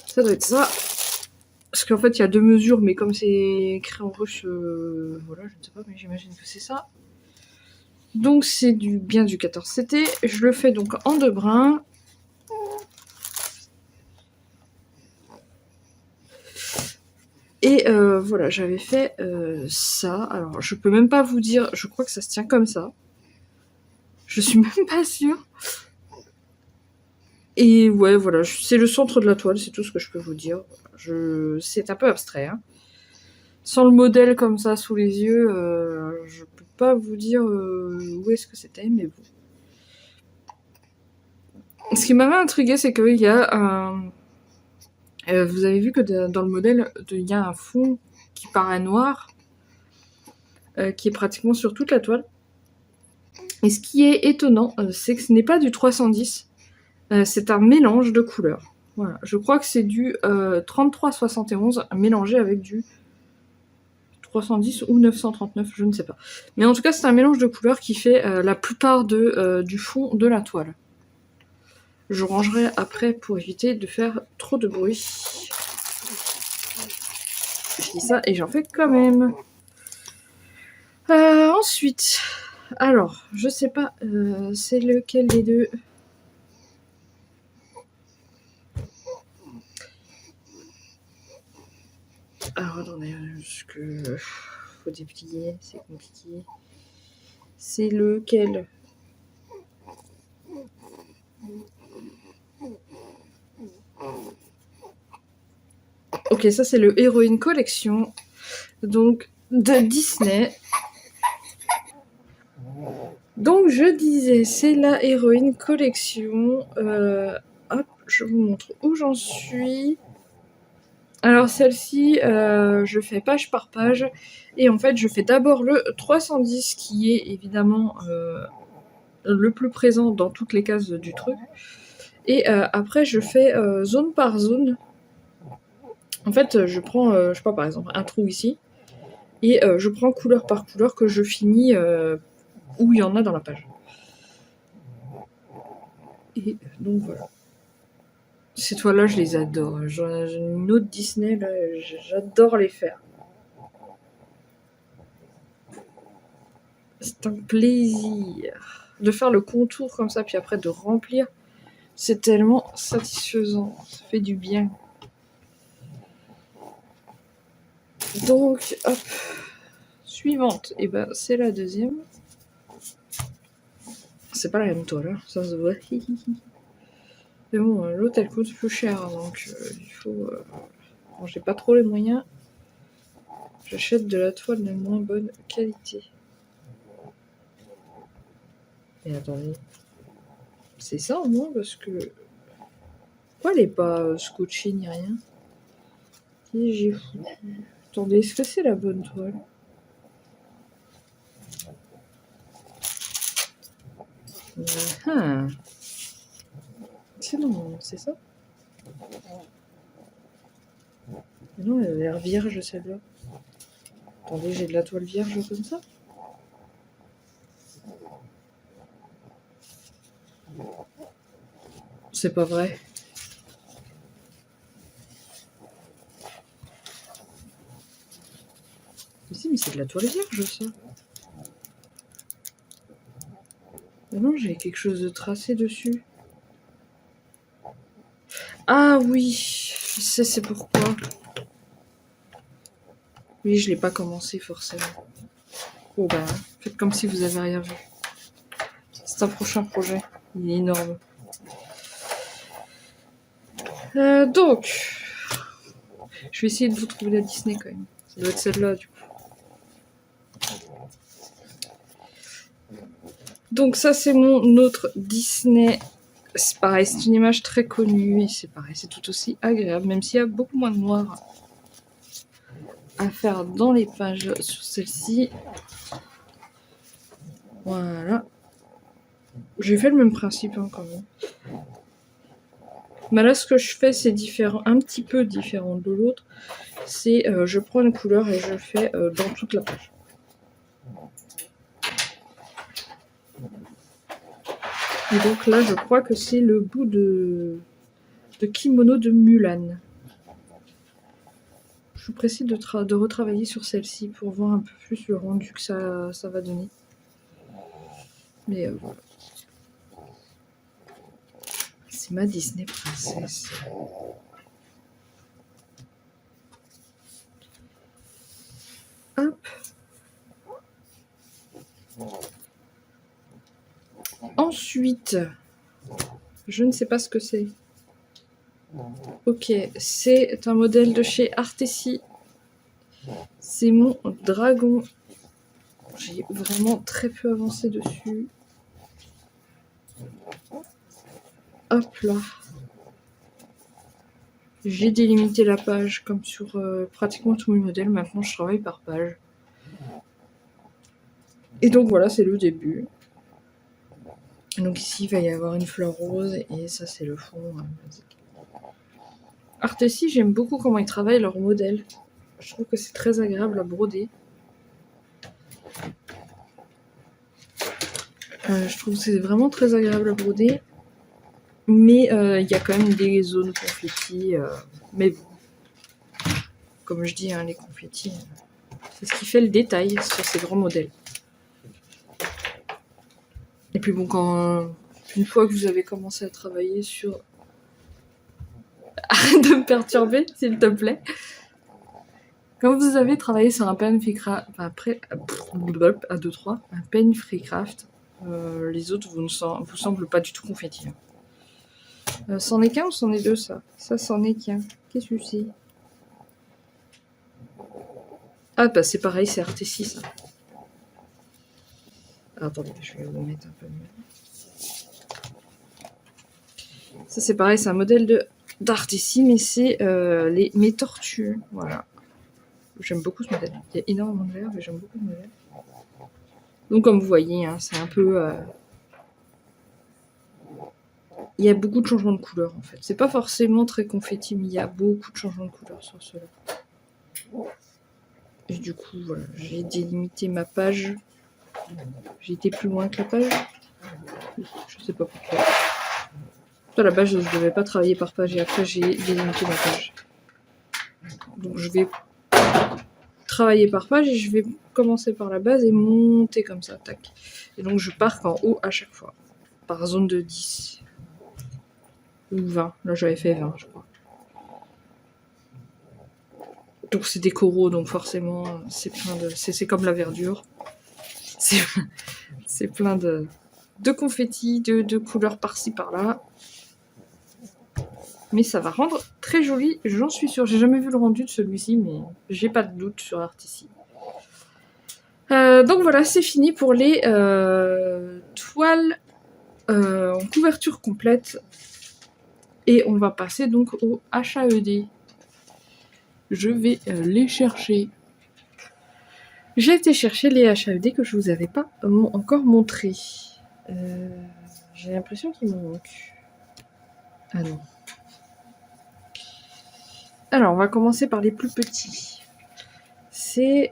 Ça doit être ça. Parce qu'en fait, il y a deux mesures, mais comme c'est écrit en russe, voilà, je ne sais pas, mais j'imagine que c'est ça. Donc c'est bien du 14 CT. Je le fais donc en 2 brins. Et voilà, j'avais fait ça. Alors, je peux même pas vous dire, je crois que ça se tient comme ça. Je suis même pas sûre. Et ouais, voilà, c'est le centre de la toile, c'est tout ce que je peux vous dire. C'est un peu abstrait, hein. Sans le modèle comme ça sous les yeux, je peux pas vous dire où est-ce que c'était, mais bon. Ce qui m'avait intrigué, c'est qu'il y a un... vous avez vu que dans le modèle, il y a un fond qui paraît noir, qui est pratiquement sur toute la toile. Et ce qui est étonnant, c'est que ce n'est pas du 310, c'est un mélange de couleurs. Voilà. Je crois que c'est du 3371 mélangé avec du 310 ou 939, je ne sais pas. Mais en tout cas, c'est un mélange de couleurs qui fait la plupart du fond de la toile. Je rangerai après pour éviter de faire trop de bruit. Je dis ça et j'en fais quand même. Ensuite, alors, je sais pas, c'est lequel des deux. Alors, attendez, faut déplier, c'est compliqué. C'est lequel? Ok, ça c'est le Heroine Collection, donc de Disney. Donc je disais, c'est la Heroine Collection. Hop, je vous montre où j'en suis. Alors celle-ci, je fais page par page. Et en fait, je fais d'abord le 310 qui est évidemment le plus présent dans toutes les cases du truc. Et après, je fais zone par zone. En fait, je prends, je sais pas, par exemple, un trou ici. Et je prends couleur par couleur que je finis où il y en a dans la page. Et donc voilà. Ces toiles-là, je les adore. J'ai une autre Disney, là, j'adore les faire. C'est un plaisir de faire le contour comme ça, puis après de remplir. C'est tellement satisfaisant. Ça fait du bien. Donc, hop. Suivante. Et ben, c'est la deuxième. C'est pas la même toile, hein. Ça se voit. Mais bon, l'autre elle coûte plus cher, donc il faut... Bon, j'ai pas trop les moyens. J'achète de la toile de moins bonne qualité. Et attendez. C'est ça au moins parce que... Pourquoi elle est pas scotchée ni rien? Qui j'ai foutu? Attendez, est-ce que c'est la bonne toile? C'est non, c'est ça? Mais non, elle a l'air vierge celle-là. Attendez, j'ai de la toile vierge comme ça? C'est pas vrai. Mais si, mais c'est de la toile vierge ça. Mais non, j'ai quelque chose de tracé dessus. Ah oui, je sais c'est pourquoi. Oui, je l'ai pas commencé forcément. Oh bah, faites comme si vous avez rien vu. C'est un prochain projet. Il est énorme. Donc, je vais essayer de vous trouver la Disney quand même. Ça doit être celle-là du coup. Donc ça c'est mon autre Disney C'est pareil, c'est une image très connue et c'est pareil, c'est tout aussi agréable, même s'il y a beaucoup moins de noir à faire dans les pages sur celle-ci. Voilà. J'ai fait le même principe hein, quand même. Mais là, ce que je fais, c'est différent, un petit peu différent de l'autre. C'est je prends une couleur et je le fais dans toute la page. Et donc là, je crois que c'est le bout de kimono de Mulan. Je suis pressée de retravailler sur celle-ci pour voir un peu plus le rendu que ça va donner. Mais voilà. C'est ma Disney princesse. Hop. Ensuite, je ne sais pas ce que c'est. Ok, c'est un modèle de chez Artessi. C'est mon dragon. J'ai vraiment très peu avancé dessus. Hop là. J'ai délimité la page comme sur pratiquement tous mes modèles. Maintenant, je travaille par page. Et donc voilà, c'est le début. Donc ici, il va y avoir une fleur rose et ça, c'est le fond basique. Artessi, j'aime beaucoup comment ils travaillent leurs modèles. Je trouve que c'est très agréable à broder. Je trouve que c'est vraiment très agréable à broder. Mais il y a quand même des zones confettis. Mais bon, comme je dis, hein, les confettis, c'est ce qui fait le détail sur ces grands modèles. Et puis bon, une fois que vous avez commencé à travailler sur... Arrête de me perturber, s'il te plaît. Quand vous avez travaillé sur un pen free craft, après, à 2-3, un pen free craft, les autres vous semblent pas du tout confettis. C'en est qu'un ou c'en est deux, ça? Ça, c'en est qu'un. Qu'est-ce que c'est? Ah, bah c'est pareil, c'est Artessi, ça. Ah, attendez, je vais vous mettre un peu mieux. Ça, c'est pareil, c'est un modèle d'Artessi, mais c'est mes tortues. Voilà. J'aime beaucoup ce modèle. Il y a énormément de verre, mais j'aime beaucoup ce modèle. Donc, comme vous voyez, hein, c'est un peu... Il y a beaucoup de changements de couleur, en fait. C'est pas forcément très confetti, mais il y a beaucoup de changements de couleur sur ceux-là. Et du coup, voilà, j'ai délimité ma page. J'ai été plus loin que la page. Je sais pas pourquoi. À la base, je ne devais pas travailler par page et après, j'ai délimité ma page. Donc, je vais travailler par page et je vais commencer par la base et monter comme ça, tac. Et donc, je pars en haut à chaque fois, par zone de 10. Ou 20. Là, j'avais fait 20, je crois. Donc, c'est des coraux, donc forcément, c'est plein de... C'est comme la verdure. C'est plein de confettis, de couleurs par-ci, par-là. Mais ça va rendre très joli, j'en suis sûre. J'ai jamais vu le rendu de celui-ci, mais j'ai pas de doute sur Artessi. Donc voilà, c'est fini pour les toiles en couverture complète. Et on va passer donc au HAED. Je vais les chercher. J'ai été chercher les HAED que je vous avais pas encore montrés. J'ai l'impression qu'il m'en manque. Ah non. Alors, on va commencer par les plus petits. C'est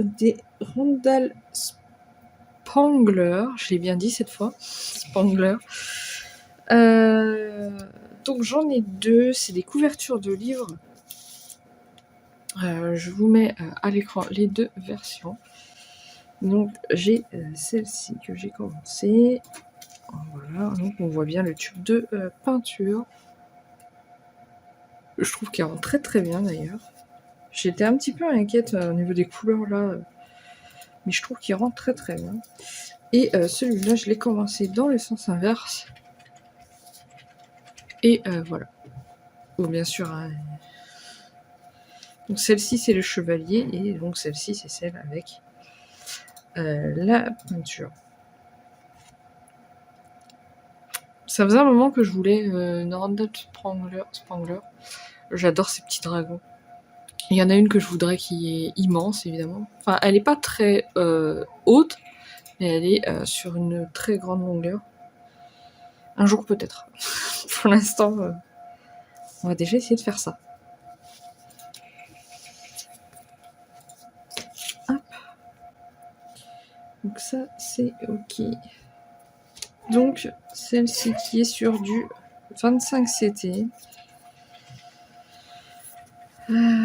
des Randall Spangler. Je l'ai bien dit cette fois. Spangler. Donc, j'en ai deux. C'est des couvertures de livres. Je vous mets à l'écran les deux versions. Donc, j'ai celle-ci que j'ai commencé. Voilà. Donc, on voit bien le tube de peinture. Je trouve qu'il rend très très bien d'ailleurs. J'étais un petit peu inquiète au niveau des couleurs là. Mais je trouve qu'il rend très très bien. Et celui-là, je l'ai commencé dans le sens inverse. Et voilà. Bon, bien sûr. Hein. Donc celle-ci, c'est le chevalier. Et donc celle-ci, c'est celle avec la peinture. Ça faisait un moment que je voulais une Randall Spangler. J'adore ces petits dragons. Il y en a une que je voudrais qui est immense, évidemment. Enfin, elle n'est pas très haute, mais elle est sur une très grande longueur. Un jour peut-être. Pour l'instant, on va déjà essayer de faire ça. Hop. Donc ça, c'est ok. Donc, celle-ci qui est sur du 25 CT.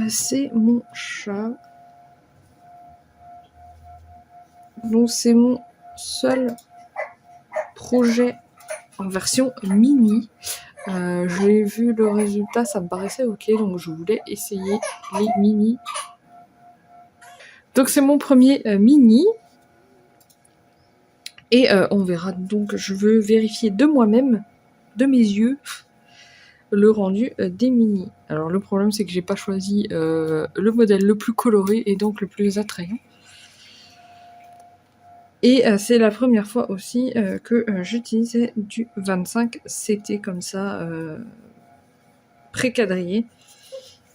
C'est mon chat. Donc c'est mon seul projet en version mini. J'ai vu le résultat, ça me paraissait ok, donc je voulais essayer les mini. Donc c'est mon premier mini. Et on verra, donc je veux vérifier de moi-même, de mes yeux, le rendu des mini. Alors le problème c'est que j'ai pas choisi le modèle le plus coloré et donc le plus attrayant. Et c'est la première fois aussi que j'utilisais du 25 CT comme ça, pré-quadrillé.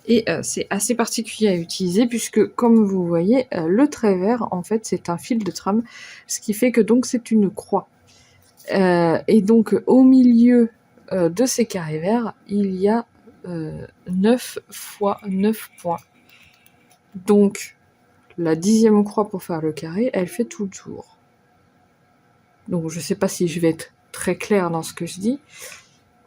Et c'est assez particulier à utiliser puisque, comme vous voyez, le trait vert, en fait, c'est un fil de trame, ce qui fait que donc c'est une croix. Et donc, au milieu de ces carrés verts, il y a 9 fois 9 points. Donc, la 10e croix pour faire le carré, elle fait tout le tour. Donc je sais pas si je vais être très claire dans ce que je dis.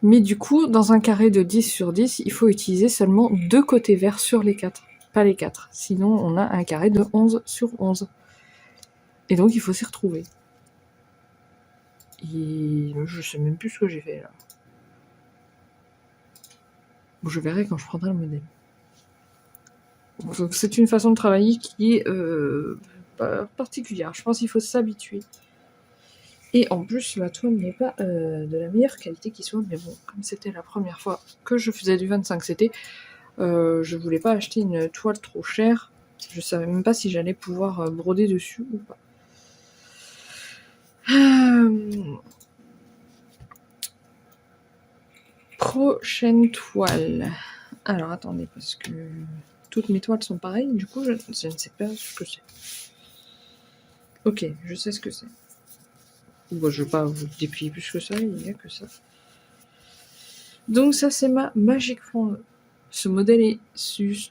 Mais du coup, dans un carré de 10 sur 10, il faut utiliser seulement 2 côtés verts sur les 4. Pas les 4. Sinon, on a un carré de 11 sur 11. Et donc, il faut s'y retrouver. Et je sais même plus ce que j'ai fait là. Bon, je verrai quand je prendrai le modèle. Donc, c'est une façon de travailler qui est particulière. Je pense qu'il faut s'habituer. Et en plus, la toile n'est pas de la meilleure qualité qui soit, mais bon, comme c'était la première fois que je faisais du 25 CT, je voulais pas acheter une toile trop chère. Je savais même pas si j'allais pouvoir broder dessus ou pas. Prochaine toile. Alors attendez, parce que toutes mes toiles sont pareilles, du coup je ne sais pas ce que c'est. Ok, je sais ce que c'est. Bon, je vais pas vous déplier plus que ça, il n'y a que ça. Donc ça c'est ma Magic Wand. Ce modèle est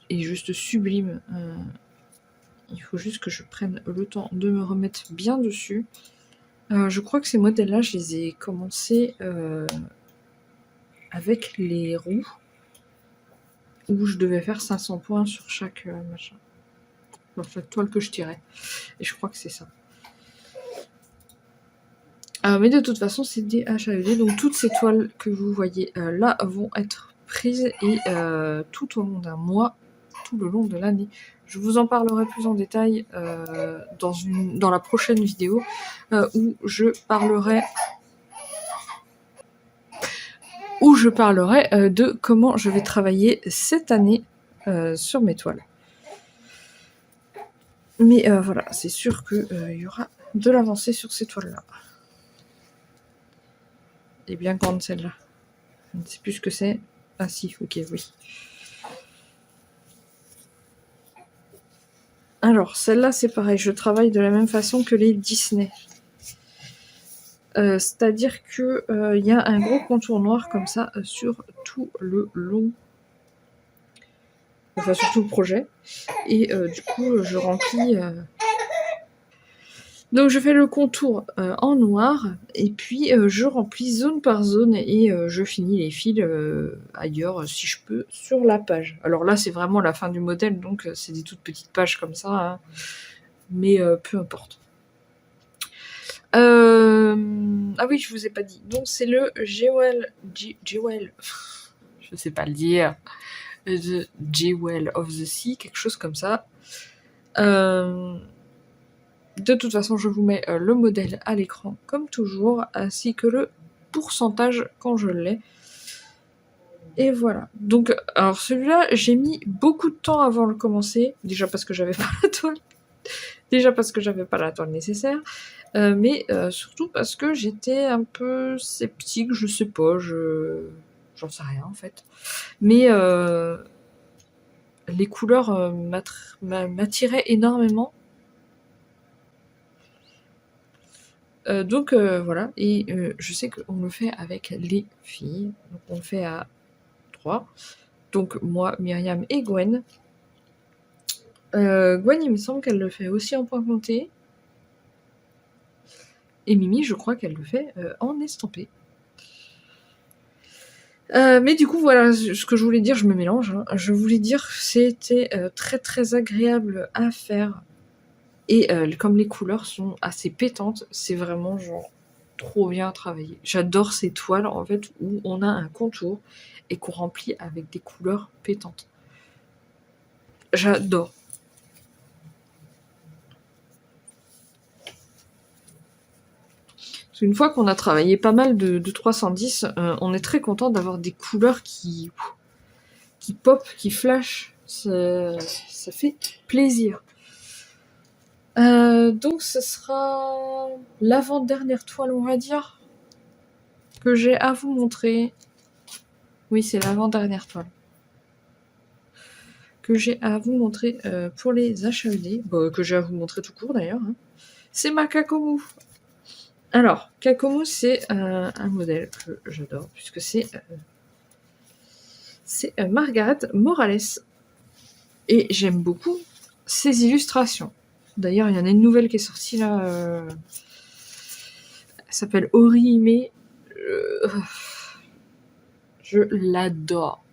juste sublime. Il faut juste que je prenne le temps de me remettre bien dessus. Je crois que ces modèles-là, je les ai commencés avec les roues, où je devais faire 500 points sur chaque machin. Dans chaque toile que je tirais. Et je crois que c'est ça. Mais de toute façon, c'est des HAED, donc toutes ces toiles que vous voyez là vont être prises et tout au long d'un mois, tout le long de l'année. Je vous en parlerai plus en détail dans la prochaine vidéo où je parlerai de comment je vais travailler cette année sur mes toiles. Mais voilà, c'est sûr qu'il y aura de l'avancée sur ces toiles-là. Elle est bien grande celle-là. Je ne sais plus ce que c'est. Ah si, ok, oui. Alors, celle-là, c'est pareil. Je travaille de la même façon que les Disney. C'est-à-dire que y a un gros contour noir comme ça sur tout le long. Enfin, sur tout le projet. Et du coup, je remplis... Donc je fais le contour en noir et puis je remplis zone par zone et je finis les fils ailleurs si je peux sur la page. Alors là c'est vraiment la fin du modèle donc c'est des toutes petites pages comme ça, hein. Mais peu importe. Ah oui je vous ai pas dit. Donc c'est le Jewel, je sais pas le dire. The Jewel of the Sea, quelque chose comme ça. De toute façon, je vous mets le modèle à l'écran, comme toujours, ainsi que le pourcentage quand je l'ai. Et voilà. Donc, alors celui-là, j'ai mis beaucoup de temps avant de le commencer. Déjà parce que j'avais pas la toile. Déjà parce que j'avais pas la toile nécessaire, mais surtout parce que j'étais un peu sceptique, je sais pas, j'en sais rien en fait. Mais les couleurs m'attiraient énormément. Donc voilà, et je sais qu'on le fait avec les filles, donc on le fait à 3. Donc moi, Myriam et Gwen. Gwen, il me semble qu'elle le fait aussi en point compté. Et Mimi, je crois qu'elle le fait en estampé. Mais du coup, voilà, ce que je voulais dire, je me mélange. Hein. Je voulais dire que c'était très très agréable à faire. Et comme les couleurs sont assez pétantes, c'est vraiment genre trop bien à travailler. J'adore ces toiles en fait où on a un contour et qu'on remplit avec des couleurs pétantes. J'adore. Une fois qu'on a travaillé pas mal de 310, on est très content d'avoir des couleurs qui pop, qui flash. Ça fait plaisir. Donc ce sera l'avant-dernière toile, on va dire, que j'ai à vous montrer. Oui, c'est l'avant-dernière toile que j'ai à vous montrer pour les HED, que j'ai à vous montrer tout court d'ailleurs. Hein. C'est ma Kakomu. Alors, Kakomu, c'est un modèle que j'adore, puisque c'est Margaret Morales. Et j'aime beaucoup ses illustrations. D'ailleurs, il y en a une nouvelle qui est sortie là. Elle s'appelle Orihime. Je l'adore.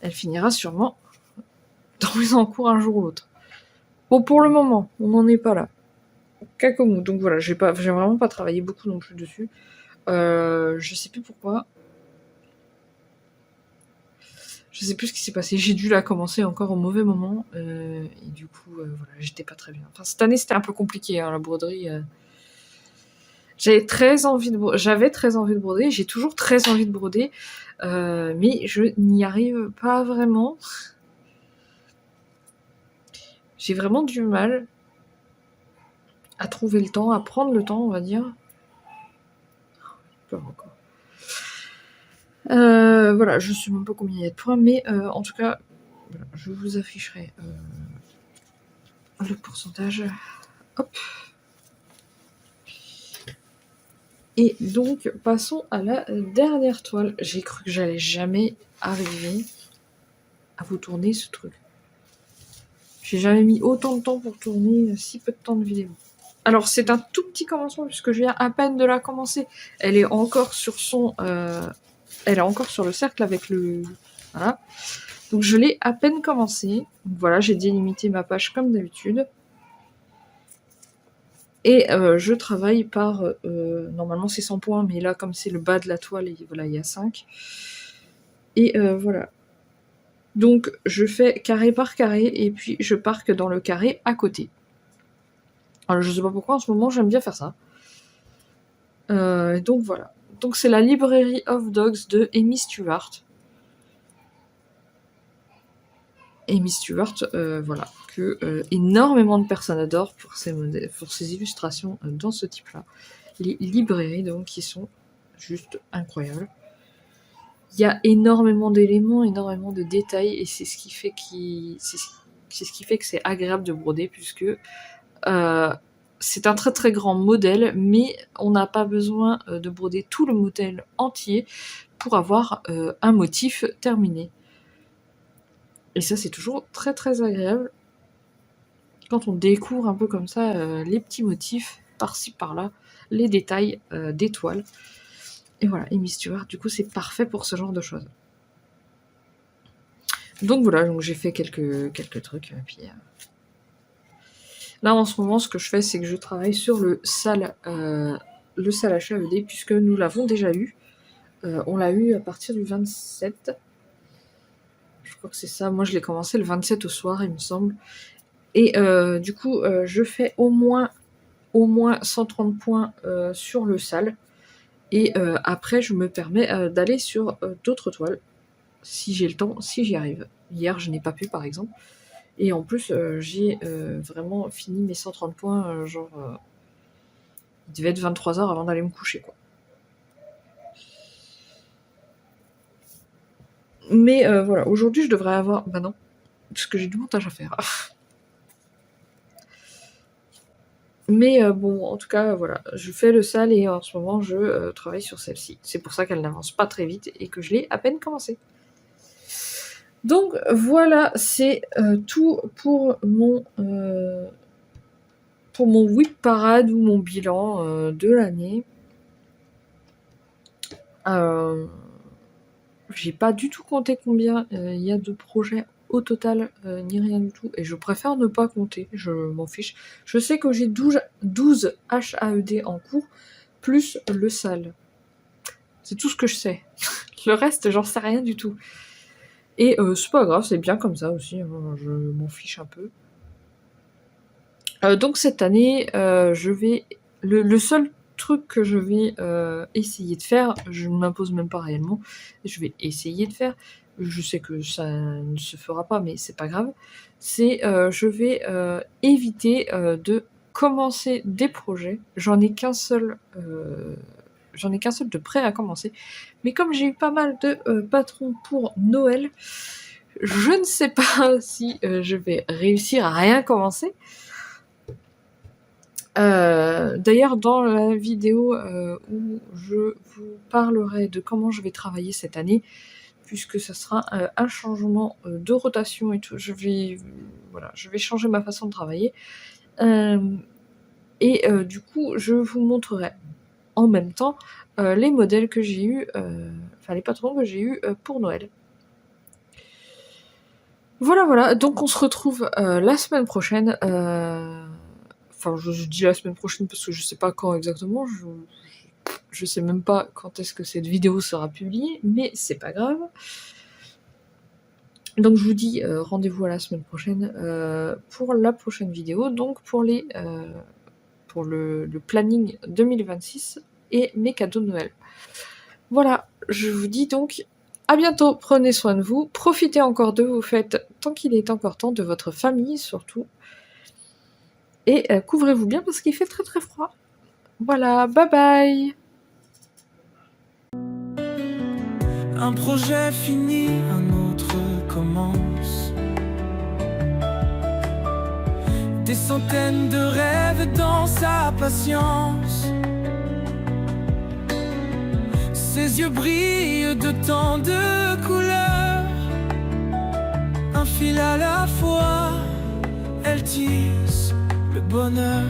Elle finira sûrement dans les encours un jour ou l'autre. Bon, pour le moment, on n'en est pas là. Kakomu. Donc voilà, j'ai vraiment pas travaillé beaucoup non plus dessus. Je sais plus pourquoi. Je sais plus ce qui s'est passé. J'ai dû la commencer encore au mauvais moment. Et du coup, voilà, j'étais pas très bien. Enfin, cette année, c'était un peu compliqué, hein, la broderie. J'avais très envie de broder. J'ai toujours très envie de broder. Mais je n'y arrive pas vraiment. J'ai vraiment du mal à trouver le temps, à prendre le temps, on va dire. Pas encore. Voilà, je sais même pas combien il y a de points, mais en tout cas, voilà, je vous afficherai le pourcentage. Hop. Et donc, passons à la dernière toile. J'ai cru que j'allais jamais arriver à vous tourner ce truc. J'ai jamais mis autant de temps pour tourner si peu de temps de vidéo. Alors, c'est un tout petit commencement puisque je viens à peine de la commencer. Elle est encore sur son... elle est encore sur le cercle avec le... Voilà. Donc, je l'ai à peine commencé. Donc, voilà, j'ai délimité ma page comme d'habitude. Et je travaille par... normalement, c'est 100 points, mais là, comme c'est le bas de la toile, et voilà, il y a 5. Et voilà. Donc, je fais carré par carré, et puis je parque dans le carré à côté. Alors, je sais pas pourquoi, en ce moment, j'aime bien faire ça. Donc, voilà. Donc, c'est la Library of Dogs de Amy Stewart. Amy Stewart, voilà, que énormément de personnes adorent pour ses illustrations dans ce type-là. Les librairies, donc, qui sont juste incroyables. Il y a énormément d'éléments, énormément de détails, et c'est ce qui fait que c'est agréable de broder, puisque c'est un très très grand modèle, mais on n'a pas besoin de broder tout le modèle entier pour avoir un motif terminé. Et ça, c'est toujours très très agréable quand on découvre un peu comme ça les petits motifs par-ci par-là, les détails des toiles. Et voilà, Amy Stewart, du coup, c'est parfait pour ce genre de choses. Donc voilà, donc j'ai fait quelques trucs. Et puis, là, en ce moment, ce que je fais, c'est que je travaille sur le sale HED, puisque nous l'avons déjà eu. On l'a eu à partir du 27. Je crois que c'est ça. Moi, je l'ai commencé le 27 au soir, il me semble. Et du coup, je fais au moins 130 points sur le sale. Et après, je me permets d'aller sur d'autres toiles, si j'ai le temps, si j'y arrive. Hier, je n'ai pas pu, par exemple. Et en plus, j'ai vraiment fini mes 130 points, il devait être 23h avant d'aller me coucher, quoi. Mais voilà, aujourd'hui, je devrais avoir... Bah non, parce que j'ai du montage à faire. Mais bon, en tout cas, voilà, je fais le sale et en ce moment, je travaille sur celle-ci. C'est pour ça qu'elle n'avance pas très vite et que je l'ai à peine commencé. Donc voilà, c'est tout pour mon whip parade ou mon bilan de l'année. J'ai pas du tout compté combien il y a de projets au total, ni rien du tout. Et je préfère ne pas compter, je m'en fiche. Je sais que j'ai 12 HAED en cours, plus le sale. C'est tout ce que je sais. Le reste, j'en sais rien du tout. Et c'est pas grave, c'est bien comme ça aussi, hein, je m'en fiche un peu. Donc cette année, je vais... Le seul truc que je vais essayer de faire, je ne m'impose même pas réellement, je vais essayer de faire, je sais que ça ne se fera pas, mais c'est pas grave, c'est je vais éviter de commencer des projets. J'en ai qu'un seul de prêt à commencer, mais comme j'ai eu pas mal de patrons pour Noël, je ne sais pas si je vais réussir à rien commencer. D'ailleurs, dans la vidéo où je vous parlerai de comment je vais travailler cette année, puisque ça sera un changement de rotation et tout, je vais changer ma façon de travailler. Du coup, je vous montrerai en même temps les modèles que j'ai eu, les patrons que j'ai eu pour Noël. Voilà, donc on se retrouve la semaine prochaine. Je dis la semaine prochaine parce que je sais pas quand exactement, je sais même pas quand est-ce que cette vidéo sera publiée, mais c'est pas grave. Donc je vous dis rendez-vous à la semaine prochaine pour la prochaine vidéo, donc pour le planning 2026 et mes cadeaux de Noël. Voilà, je vous dis donc à bientôt, prenez soin de vous, profitez encore de vos fêtes tant qu'il est encore temps, de votre famille surtout. Et couvrez-vous bien parce qu'il fait très très froid. Voilà, bye bye. Un projet fini, un autre commence. Des centaines de rêves dans sa patience. Ses yeux brillent de tant de couleurs. Un fil à la fois, elle tisse le bonheur.